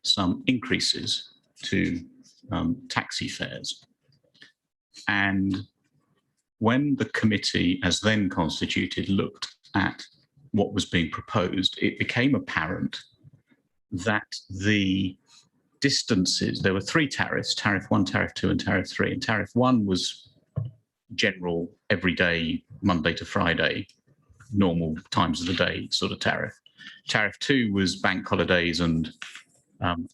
some increases to taxi fares. And when the committee, as then constituted, looked at what was being proposed, it became apparent that the distances, there were 3 tariffs, Tariff 1, Tariff 2 and Tariff 3. And Tariff 1 was general, everyday, Monday to Friday, normal times of the day sort of tariff. Tariff 2 was bank holidays and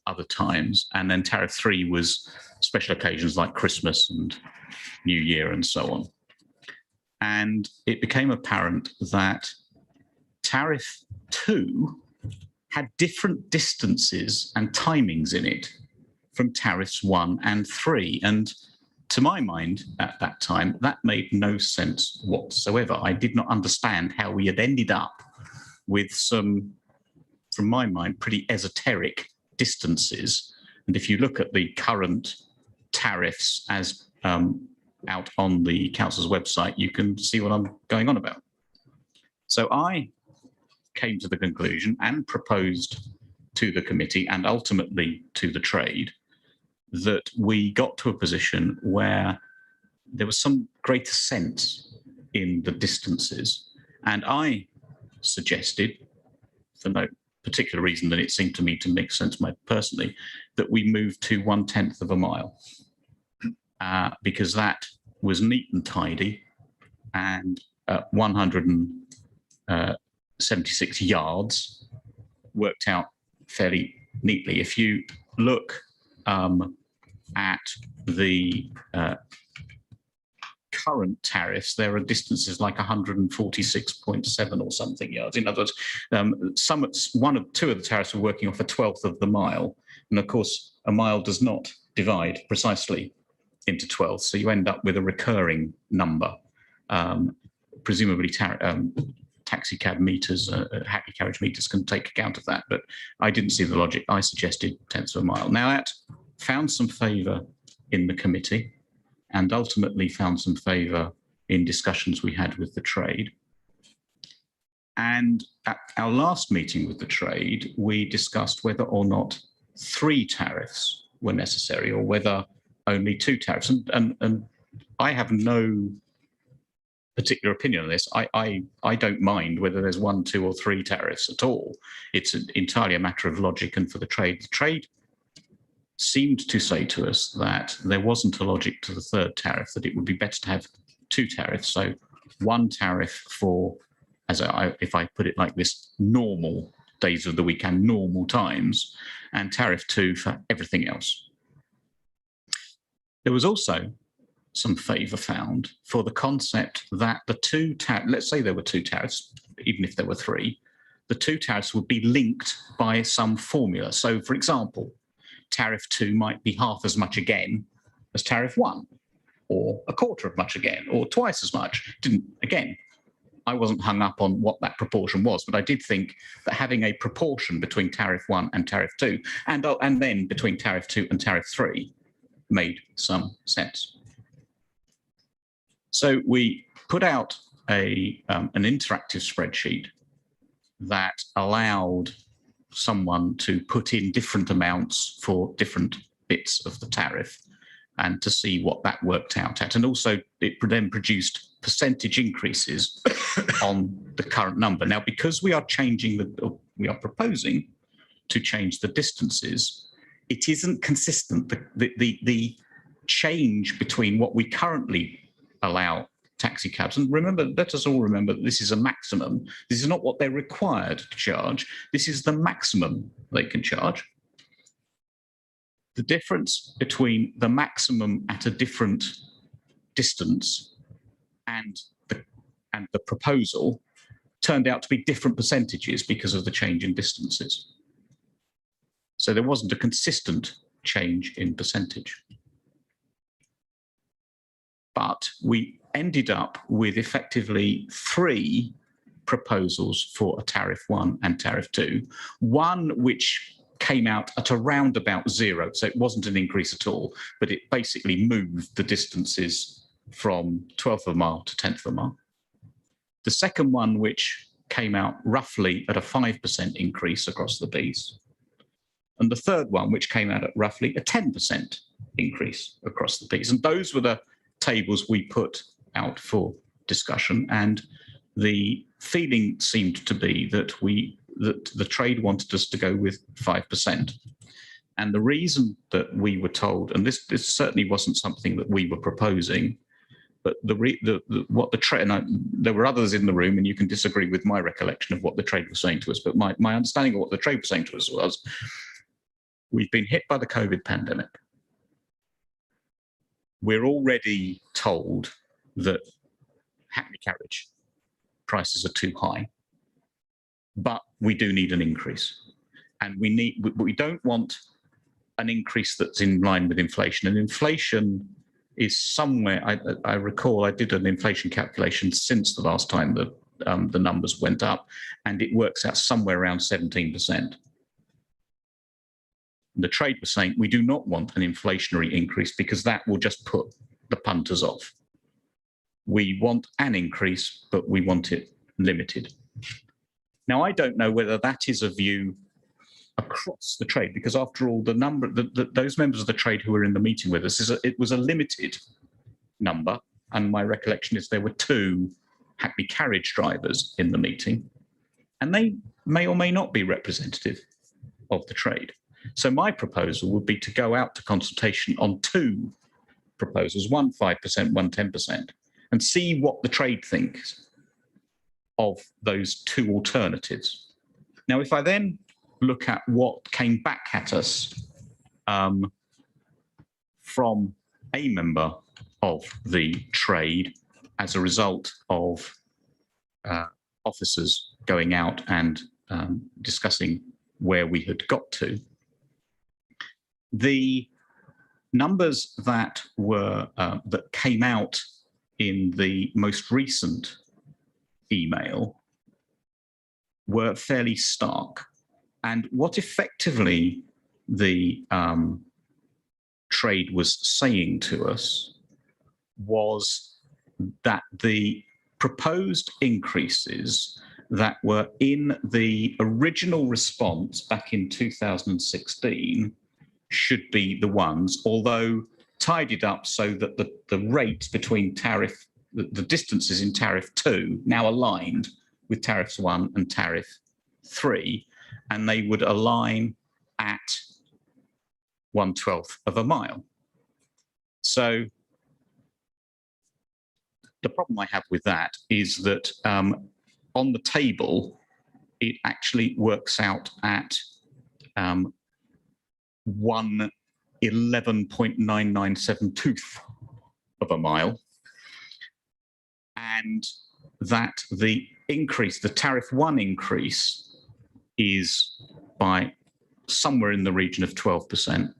other times. And then Tariff 3 was special occasions like Christmas and New Year and so on. And it became apparent that Tariff 2 had different distances and timings in it from Tariffs 1 and 3. And to my mind, at that time, that made no sense whatsoever. I did not understand how we had ended up with some, from my mind, pretty esoteric distances. And if you look at the current tariffs as out on the council's website, you can see what I'm going on about. So I came to the conclusion and proposed to the committee and ultimately to the trade that we got to a position where there was some greater sense in the distances. And I suggested, for no particular reason than it seemed to me to make sense personally, that we move to 1/10 of a mile, because that was neat and tidy, and 176 yards worked out fairly neatly. If you look at the current tariffs, there are distances like 146.7 or something yards. In other words, two of the tariffs were working off a 1/12 of the mile. And of course, a mile does not divide precisely into 12. So you end up with a recurring number. Presumably taxi cab meters, hackney carriage meters can take account of that, but I didn't see the logic. I suggested 1/10 of a mile. Now that found some favour in the committee and ultimately found some favour in discussions we had with the trade. And at our last meeting with the trade, we discussed whether or not 3 tariffs were necessary or whether only 2 tariffs. And I have no particular opinion on this. I don't mind whether there's 1, 2 or 3 tariffs at all. It's entirely a matter of logic and for the trade. The trade seemed to say to us that there wasn't a logic to the 3rd tariff, that it would be better to have 2 tariffs. So 1 tariff for, if I put it like this, normal days of the week and normal times, and tariff 2 for everything else. There was also some favour found for the concept that the 2 tariffs, let's say there were 2 tariffs, even if there were 3, the 2 tariffs would be linked by some formula. So, for example, tariff 2 might be half as much again as tariff 1, or a quarter of much again, or twice as much. I wasn't hung up on what that proportion was, but I did think that having a proportion between tariff 1 and tariff 2, and then between tariff 2 and tariff 3, made some sense. So we put out an interactive spreadsheet that allowed someone to put in different amounts for different bits of the tariff and to see what that worked out at. And also it then produced percentage increases on the current number. Now, because we are proposing to change the distances, it isn't consistent. The change between what we currently allow taxi cabs, and remember, let us all remember that this is a maximum. This is not what they're required to charge. This is the maximum they can charge. The difference between the maximum at a different distance and the proposal turned out to be different percentages because of the change in distances. So there wasn't a consistent change in percentage. But we ended up with effectively 3 proposals for a tariff 1 and tariff 2, one which came out at around about 0, so it wasn't an increase at all, but it basically moved the distances from 1/12 of a mile to 1/10 of a mile. The second one, which came out roughly at a 5% increase across the piece, and the third one, which came out at roughly a 10% increase across the piece. And those were the tables we put out for discussion, and the feeling seemed to be that the trade wanted us to go with 5%. And the reason that we were told, and this certainly wasn't something that we were proposing, but what the trade, and there were others in the room, and you can disagree with my recollection of what the trade was saying to us, but my understanding of what the trade was saying to us was, we've been hit by the COVID pandemic. We're already told that hackney carriage prices are too high, but we do need an increase. And we don't want an increase that's in line with inflation. And inflation is somewhere, I recall I did an inflation calculation since the last time that the numbers went up, and it works out somewhere around 17%. The trade was saying we do not want an inflationary increase because that will just put the punters off. We want an increase, but we want it limited. Now, I don't know whether that is a view across the trade, because after all, those members of the trade who were in the meeting with us, it was a limited number, and my recollection is there were 2 hackney carriage drivers in the meeting, and they may or may not be representative of the trade. So my proposal would be to go out to consultation on 2 proposals, one 5%, one 10%, and see what the trade thinks of those 2 alternatives. Now, if I then look at what came back at us from a member of the trade as a result of officers going out and discussing where we had got to. The numbers that were that came out in the most recent email were fairly stark, and what effectively the trade was saying to us was that the proposed increases that were in the original response back in 2016 should be the ones, although tidied up so that the rates between tariff, the distances in tariff 2 now aligned with tariffs 1 and tariff 3, and they would align at 1/12 of a mile. So the problem I have with that is that on the table, it actually works out at 111.997 of a mile, and that the increase, the tariff 1 increase, is by somewhere in the region of 12%.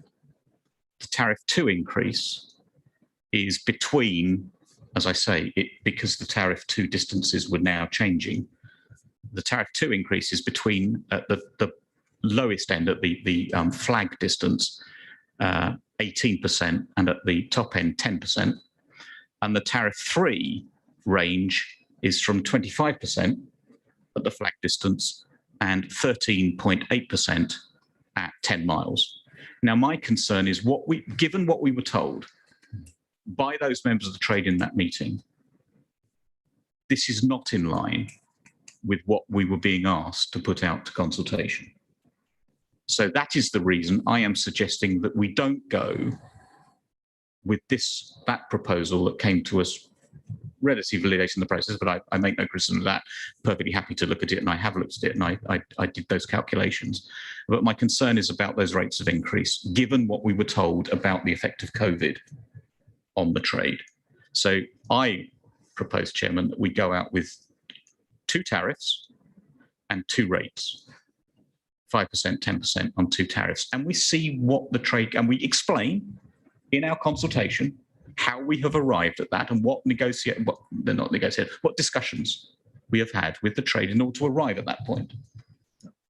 The tariff 2 increase is between, as I say, because the tariff 2 distances were now changing. The tariff 2 increase is between the lowest end at the flag distance, 18%, and at the top end, 10%. And the tariff 3 range is from 25% at the flag distance and 13.8% at 10 miles. Now, my concern is given what we were told by those members of the trade in that meeting, this is not in line with what we were being asked to put out to consultation. So that is the reason I am suggesting that we don't go with that proposal that came to us relatively late in the process, but I make no criticism of that. Perfectly happy to look at it, and I have looked at it, and I did those calculations. But my concern is about those rates of increase, given what we were told about the effect of COVID on the trade. So I propose, Chairman, that we go out with 2 tariffs and 2 rates, 5%, 10% on 2 tariffs, and we see what the trade, and we explain in our consultation how we have arrived at that and what what discussions we have had with the trade in order to arrive at that point.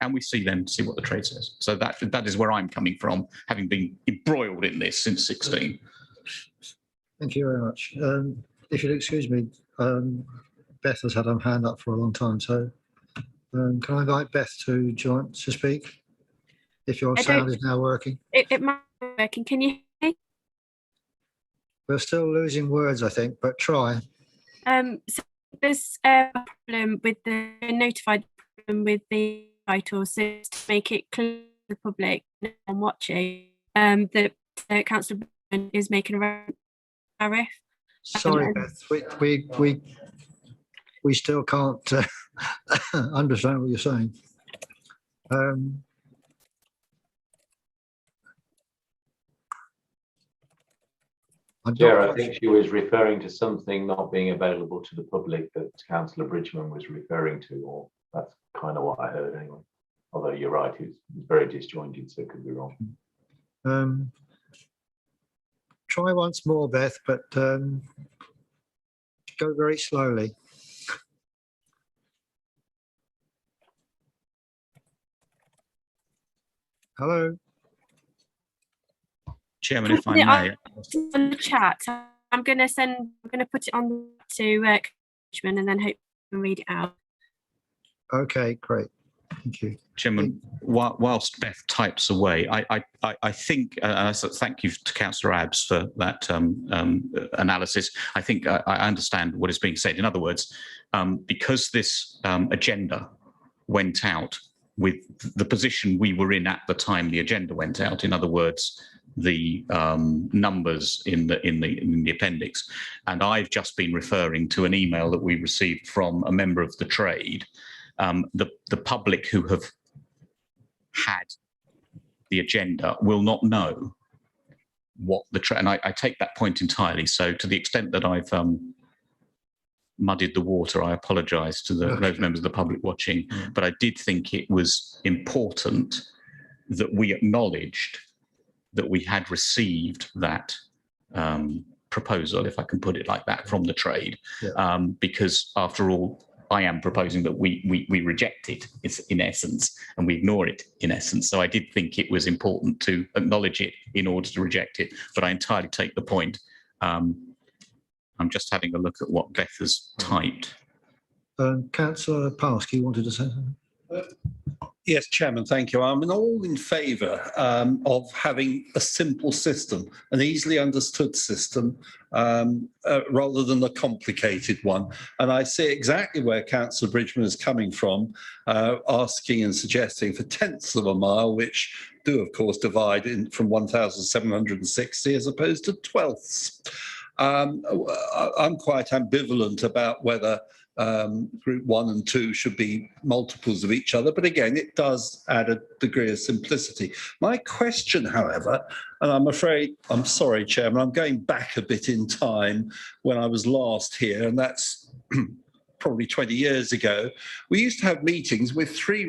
And we see what the trade says. So that is where I'm coming from, having been embroiled in this since 16. Thank you very much. If you'll excuse me, Beth has had her hand up for a long time, so can I invite Beth to join to speak? If your sound is now working. It might be working. Can you hear me? We're still losing words, I think, but try. So there's a problem with the notified problem with the title, so to make it clear to the public and watching that Councillor is making a tariff. Sorry, Beth, we still can't understand what you're saying. Chair, I think she was referring to something not being available to the public that Councillor Bridgman was referring to, or that's kind of what I heard anyway. Although you're right, it's very disjointed, so it could be wrong. Try once more, Beth, but go very slowly. Hello. Chairman, if I may. On the chat, I'm going to put it on to Richmond and then hope you can read it out. Okay, great. Thank you. Chairman, whilst Beth types away, I think, so thank you to Councillor Abbs for that analysis. I think I understand what is being said. In other words, because this agenda went out with the position we were in at the time the agenda went out, in other words, the numbers in the appendix, and I've just been referring to an email that we received from a member of the trade. The public who have had the agenda will not know what the and I take that point entirely. So to the extent that I've muddied the water, I apologise to those members of the public watching. But I did think it was important that we acknowledged that we had received that proposal, if I can put it like that, from the trade, because after all, I am proposing that we reject it, in essence, and we ignore it in essence. So I did think it was important to acknowledge it in order to reject it, but I entirely take the point. I'm just having a look at what Beth has typed. Councillor Parsky wanted to say something. Yes, Chairman, thank you. I'm all in favour of having a simple system, an easily understood system, rather than a complicated one. And I see exactly where Councillor Bridgman is coming from, asking and suggesting for tenths of a mile, which do, of course, divide in from 1,760 as opposed to twelfths. I'm quite ambivalent about whether group 1 and 2 should be multiples of each other, but again, it does add a degree of simplicity. My question, however, and I'm sorry, Chairman, I'm going back a bit in time when I was last here, and that's probably 20 years ago. We used to have meetings with 3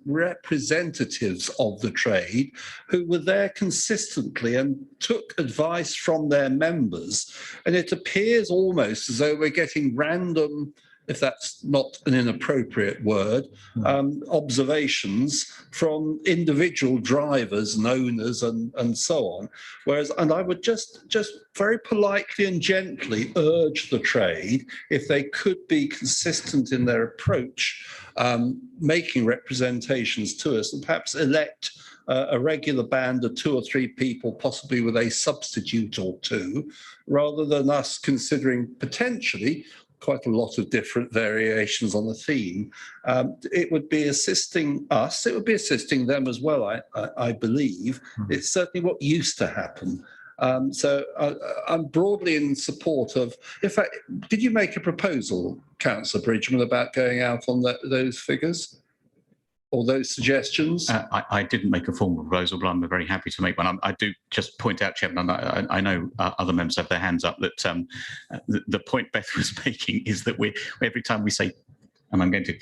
representatives of the trade who were there consistently and took advice from their members. And it appears almost as though we're getting random, if that's not an inappropriate word, observations from individual drivers and owners and so on. Whereas, and I would just very politely and gently urge the trade, if they could be consistent in their approach, making representations to us, and perhaps elect a regular band of 2 or 3 people, possibly with a substitute or 2, rather than us considering potentially quite a lot of different variations on the theme. It would be assisting us, it would be assisting them as well, I believe. It's certainly what used to happen. So I'm broadly in support of, in fact, did you make a proposal, Councillor Bridgman, about going out on those figures? Or those suggestions? I didn't make a formal proposal, but I'm very happy to make one. I do just point out, Chairman, and I know other members have their hands up, that the point Beth was making is that every time we say, and I'm going to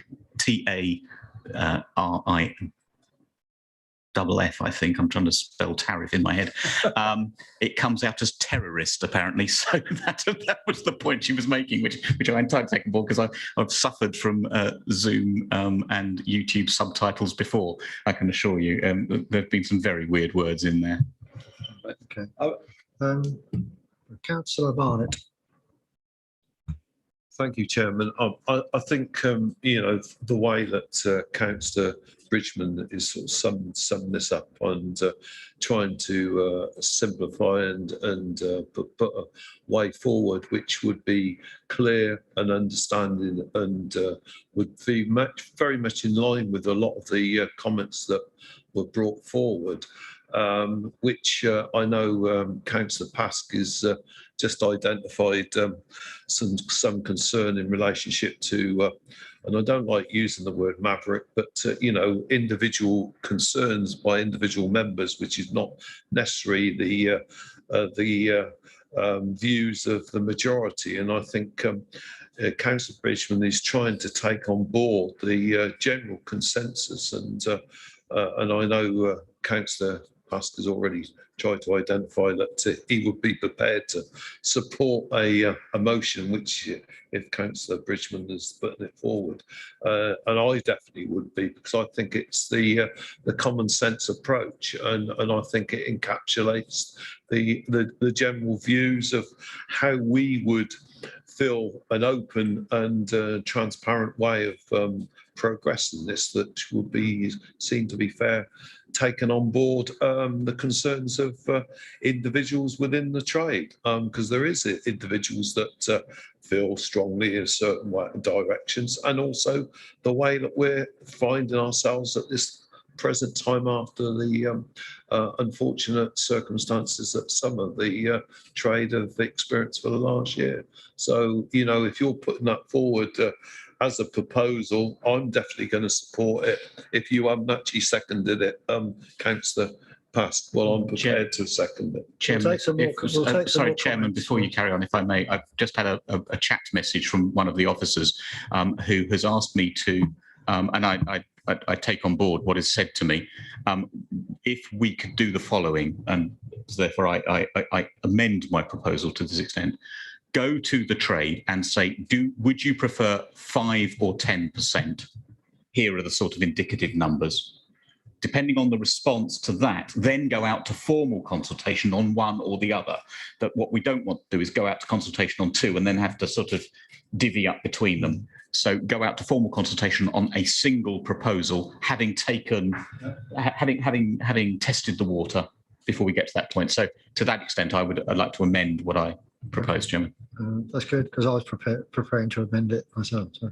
TARIFF, I think, I'm trying to spell tariff in my head, it comes out as terrorist, apparently. So that was the point she was making, which I entirely take on board, because I've suffered from Zoom and YouTube subtitles before, I can assure you. There have been some very weird words in there. Okay. Councillor Barnett. Thank you, Chairman. I think, the way that Councillor Bridgman is sort of summing this up and trying to simplify and put a way forward which would be clear and understanding and would be very much in line with a lot of the comments that were brought forward, which I know Councillor Pask is just identified some concern in relationship to, and I don't like using the word maverick, but individual concerns by individual members, which is not necessarily the views of the majority. And I think Councillor Bridgman is trying to take on board the general consensus, and I know Councillor Pask has already tried to identify that he would be prepared to support a motion which, if Councillor Bridgman is putting it forward, and I definitely would be, because I think it's the common sense approach, and I think it encapsulates the general views of how we would feel an open and transparent way of progressing this that would be seen to be fair, taken on board the concerns of individuals within the trade, because there is individuals that feel strongly in certain directions, and also the way that we're finding ourselves at this present time after the unfortunate circumstances that some of the trade have experienced for the last year. So, if you're putting that forward as a proposal, I'm definitely going to support it. If you haven't actually seconded it, Councillor passed. Well, I'm prepared to second it. Chairman, sorry, Chairman, before you carry on, if I may, I've just had a chat message from one of the officers who has asked me to, and I take on board what is said to me, if we could do the following, and therefore I amend my proposal to this extent. Go to the trade and say, would you prefer 5 or 10%? Here are the sort of indicative numbers. Depending on the response to that, then go out to formal consultation on one or the other. That what we don't want to do is go out to consultation on two and then have to sort of divvy up between them. So go out to formal consultation on a single proposal, having taken, having tested the water before we get to that point. So to that extent, I'd like to amend what I proposed, Chairman. That's good, because I was preparing to amend it myself. So,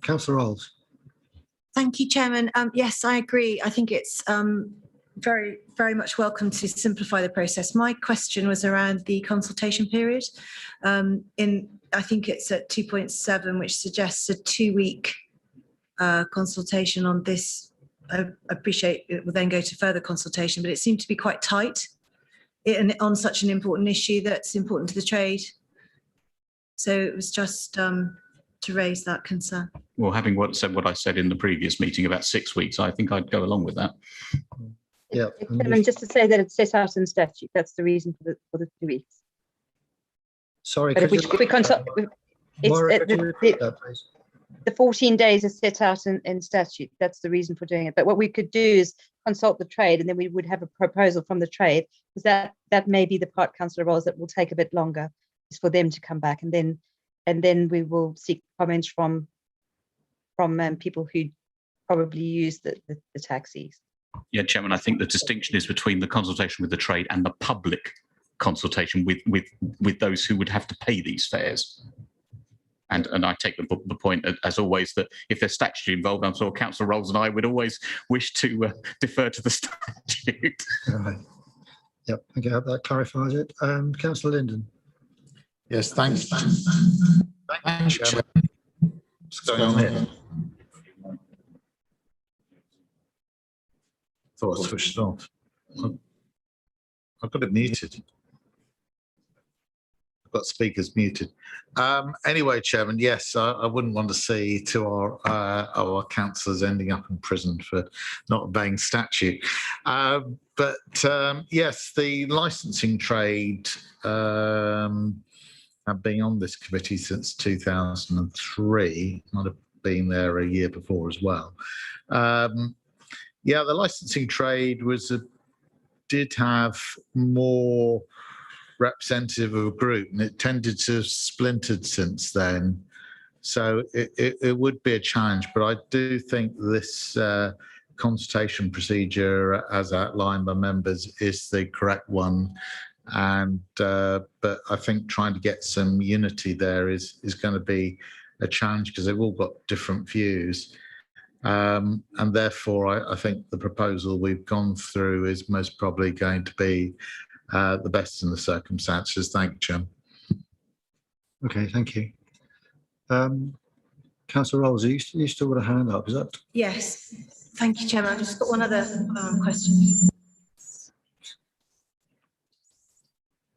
Councillor Rolls. Thank you, Chairman. Yes, I agree. I think it's very, very much welcome to simplify the process. My question was around the consultation period. I think it's at 2.7, which suggests a 2-week consultation on this. I appreciate it will then go to further consultation, but it seemed to be quite tight on such an important issue that's important to the trade. So it was just to raise that concern. Well, having what I said in the previous meeting about 6 weeks, I think I'd go along with that. Yeah. Chairman, just to say that it's set out in statute. That's the reason for the 2 weeks. Sorry, but if we consult, the 14 days is set out in statute. That's the reason for doing it. But what we could do is consult the trade, and then we would have a proposal from the trade, because that may be the part, Councillor Rolls, that will take a bit longer, is for them to come back, and then we will seek comments from people who probably use the taxis. Yeah, Chairman, I think the distinction is between the consultation with the trade and the public consultation with those who would have to pay these fares. And I take the point, as always, that if there's statutory involved, I'm sure Councillor Rolls and I would always wish to defer to the statute. All right. Yep, okay, I hope that clarifies it. Councillor Linden. Yes, thanks. Thanks, Chairman. What's going on here? Thought I switched it off. I've got it muted. I've got speakers muted. Anyway, Chairman, yes, I wouldn't want to see to our councillors ending up in prison for not obeying statute. But yes, the licensing trade have been on this committee since 2003. Might have been there a year before as well. Yeah, the licensing trade did have more representative of a group, and it tended to have splintered since then. So it would be a challenge, but I do think this consultation procedure, as outlined by members, is the correct one. And but I think trying to get some unity there is going to be a challenge, because they've all got different views. And therefore, I think the proposal we've gone through is most probably going to be the best in the circumstances. Thank you, Chairman. Okay, thank you. Councillor Rolls, you still got a hand up, is that? Yes, thank you, Chairman. I've just got one other question.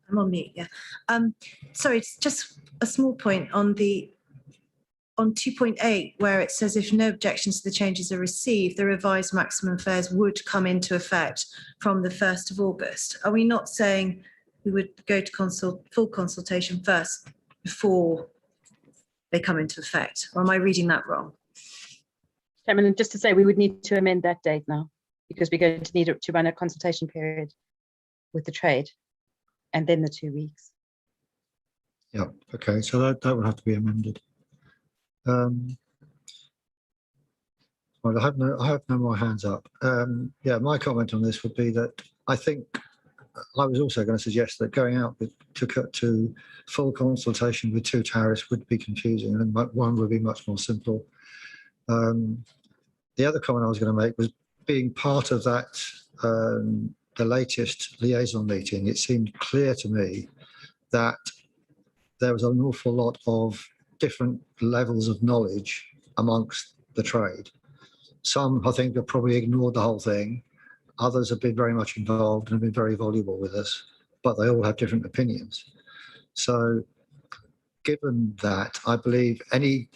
I'm on mute, yeah. Sorry, it's just a small point on 2.8, where it says if no objections to the changes are received, the revised maximum fares would come into effect from the 1st of August. Are we not saying we would go to full consultation first before they come into effect? Or am I reading that wrong? Chairman, just to say, we would need to amend that date now, because we're going to need to run a consultation period with the trade, and then the 2 weeks. Yeah, okay, so that would have to be amended. Well, I have no more hands up. Yeah, my comment on this would be that I think I was also going to suggest that going out to full consultation with 2 tariffs would be confusing, and one would be much more simple. The other comment I was going to make was, being part of that, the latest liaison meeting, it seemed clear to me that there was an awful lot of different levels of knowledge amongst the trade. Some, I think, have probably ignored the whole thing. Others have been very much involved and have been very voluble with us, but they all have different opinions. So given that, I believe any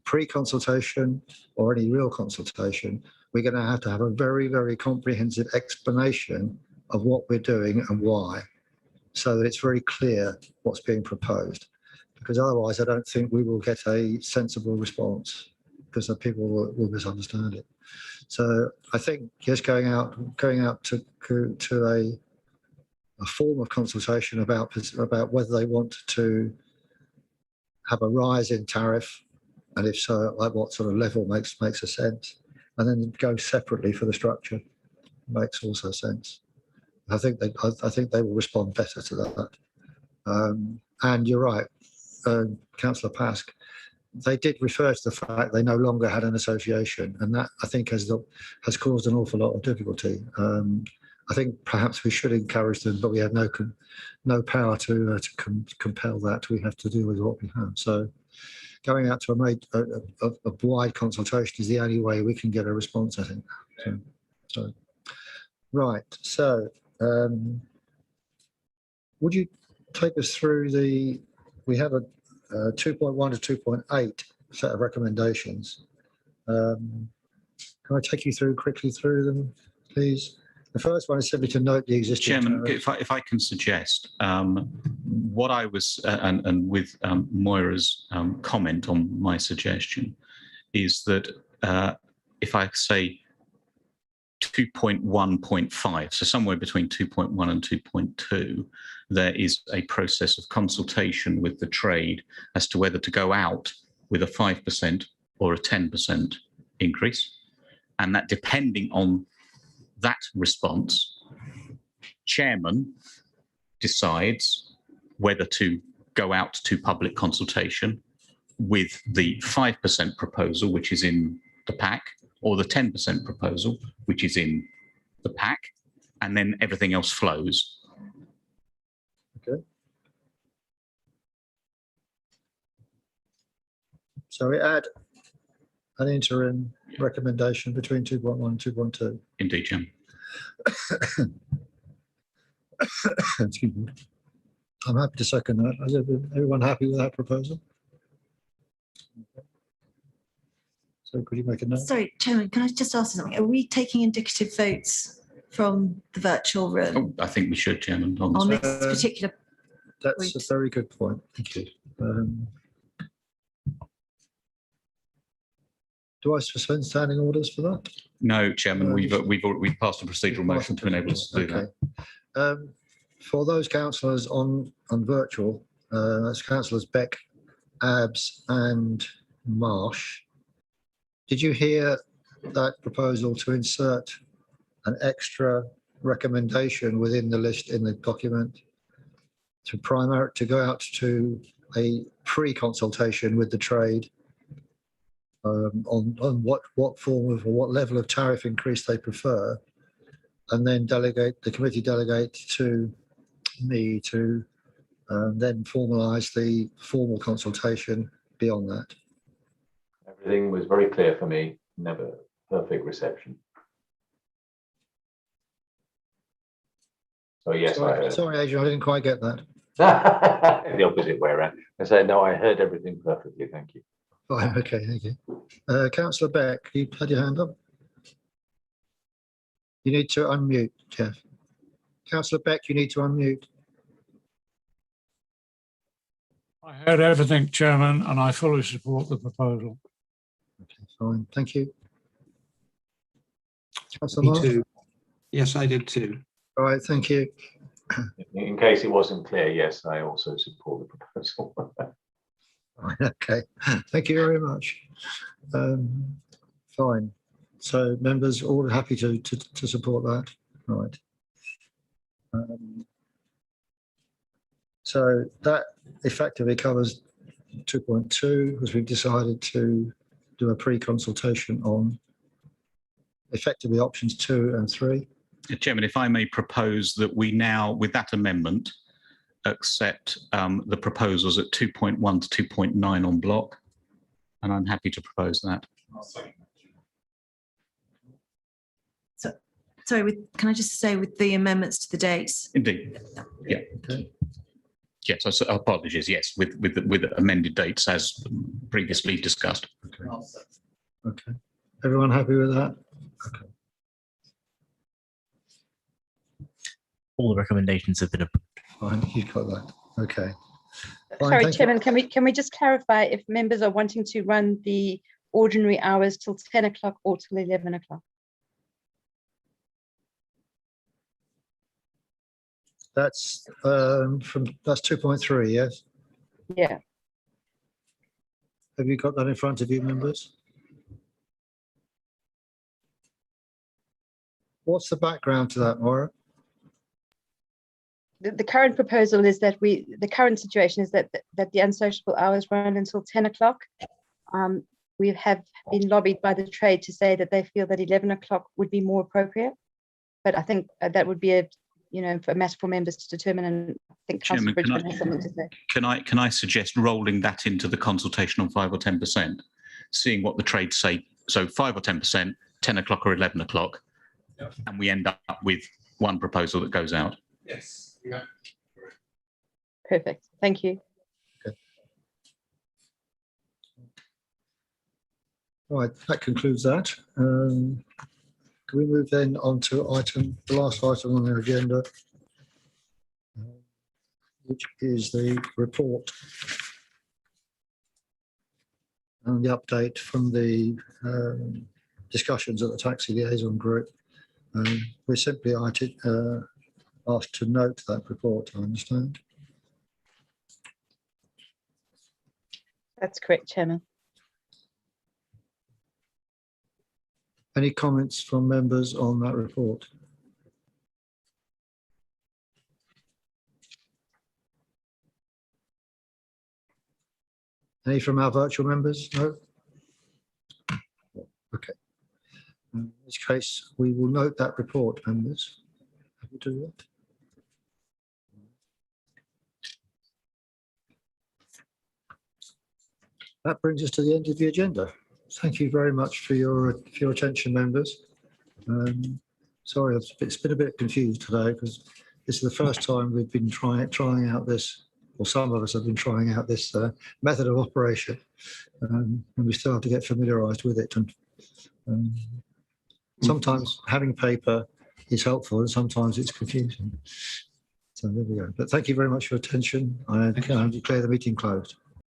pre-consultation or any real consultation, we're going to have a very, very comprehensive explanation of what we're doing and why, so that it's very clear what's being proposed. Because otherwise, I don't think we will get a sensible response, because the people will misunderstand it. So I think just going out to a form of consultation about whether they want to have a rise in tariff, and if so, at what sort of level makes a sense, and then go separately for the structure makes also sense. I think they will respond better to that. And you're right, Councillor Pask, they did refer to the fact they no longer had an association, and that I think has caused an awful lot of difficulty. I think perhaps we should encourage them, but we have no power to compel that. We have to deal with what we have. So going out to a wide consultation is the only way we can get a response, I think. So right. So would you take us through we have a 2.1 to 2.8 set of recommendations. Can I take you quickly through them, please? The first one is simply to note the existing. Chairman, if I can suggest, what I was, and with Moira's comment on my suggestion, is that if I say 2.1.5, so somewhere between 2.1 and 2.2, there is a process of consultation with the trade as to whether to go out with a 5% or a 10% increase. And that, depending on that response, chairman decides whether to go out to public consultation with the 5% proposal, which is in the pack, or the 10% proposal, which is in the pack, and then everything else flows. Okay. So we add an interim recommendation between 2.1 and 2.2. Indeed, Chairman. Excuse me. I'm happy to second that. Is everyone happy with that proposal? Okay. So could you make a note? Sorry, Chairman, can I just ask something? Are we taking indicative votes from the virtual room Oh, I think we should, Chairman. on this particular That's point? a very good point. Thank you. Do I suspend standing orders for that? No, Chairman, we've passed a procedural motion to enable us to do that. For those councillors on virtual, that's councillors Beck, Abbs and Marsh. Did you hear that proposal to insert an extra recommendation within the list in the document to go out to a pre-consultation with the trade on what form of or what level of tariff increase they prefer, and then the committee delegate to me to then formalise the formal consultation beyond that? Everything was very clear for me, never perfect reception. So yes, I heard. Sorry, Adrian, I didn't quite get that. The opposite way around. I said, no, I heard everything perfectly, thank you. Oh, okay, thank you. Councillor Beck, you had your hand up. You need to unmute, Jeff. Councillor Beck, you need to unmute. I heard everything, Chairman, and I fully support the proposal. Okay, fine, thank you. Councillor Me Marsh? too. Yes, I did too. All right, thank you. In case it wasn't clear, yes, I also support the proposal. Okay, thank you very much. Fine. So members all happy to support that, right? So that effectively covers 2.2, because we've decided to do a pre-consultation on effectively options 2 and 3. Chairman, if I may propose that we now, with that amendment, accept the proposals at 2.1 to 2.9 on block, and I'm happy to propose that. sorry, can I just say with the amendments to the dates? Indeed. Yeah. Okay. Yes, apologies. Yes, with amended dates as previously discussed. Okay. Okay. Everyone happy with that? Okay. All the recommendations have been approved. Fine, you've got that. Okay. Fine, Sorry, thank you. Chairman, can we just clarify if members are wanting to run the ordinary hours till 10 o'clock or till 11 o'clock? That's that's 2.3, yes? Yeah. Have you got that in front of you, members? What's the background to that, Maura? The current proposal is that the current situation is that the unsociable hours run until 10 o'clock. We have been lobbied by the trade to say that they feel that 11 o'clock would be more appropriate. But I think that would be a matter for members to determine, and I think Councillor Bridgman has something to say. Can I suggest rolling that into the consultation on 5 or 10%, seeing what the trade say? So 5 or 10%, 10 o'clock or 11 o'clock, and we end up with one proposal that goes out. Yes. Yeah. Perfect. Thank you. Okay. All right, that concludes that. Can we move then on to the last item on the agenda, which is the report and the update from the discussions at the Taxi Liaison Group. We're simply asked to note that report, I understand. That's correct, Chairman. Any comments from members on that report? Any from our virtual members? No? Okay. In this case, we will note that report, members. Happy to do that. That brings us to the end of the agenda. Thank you very much for your attention, members. Sorry, it's been a bit confused today because this is the first time we've been trying out this, or some of us have been trying out this method of operation, and we still have to get familiarised with it. And sometimes having paper is helpful, and sometimes it's confusing. So there we go. But thank you very much for your attention. I declare the meeting closed.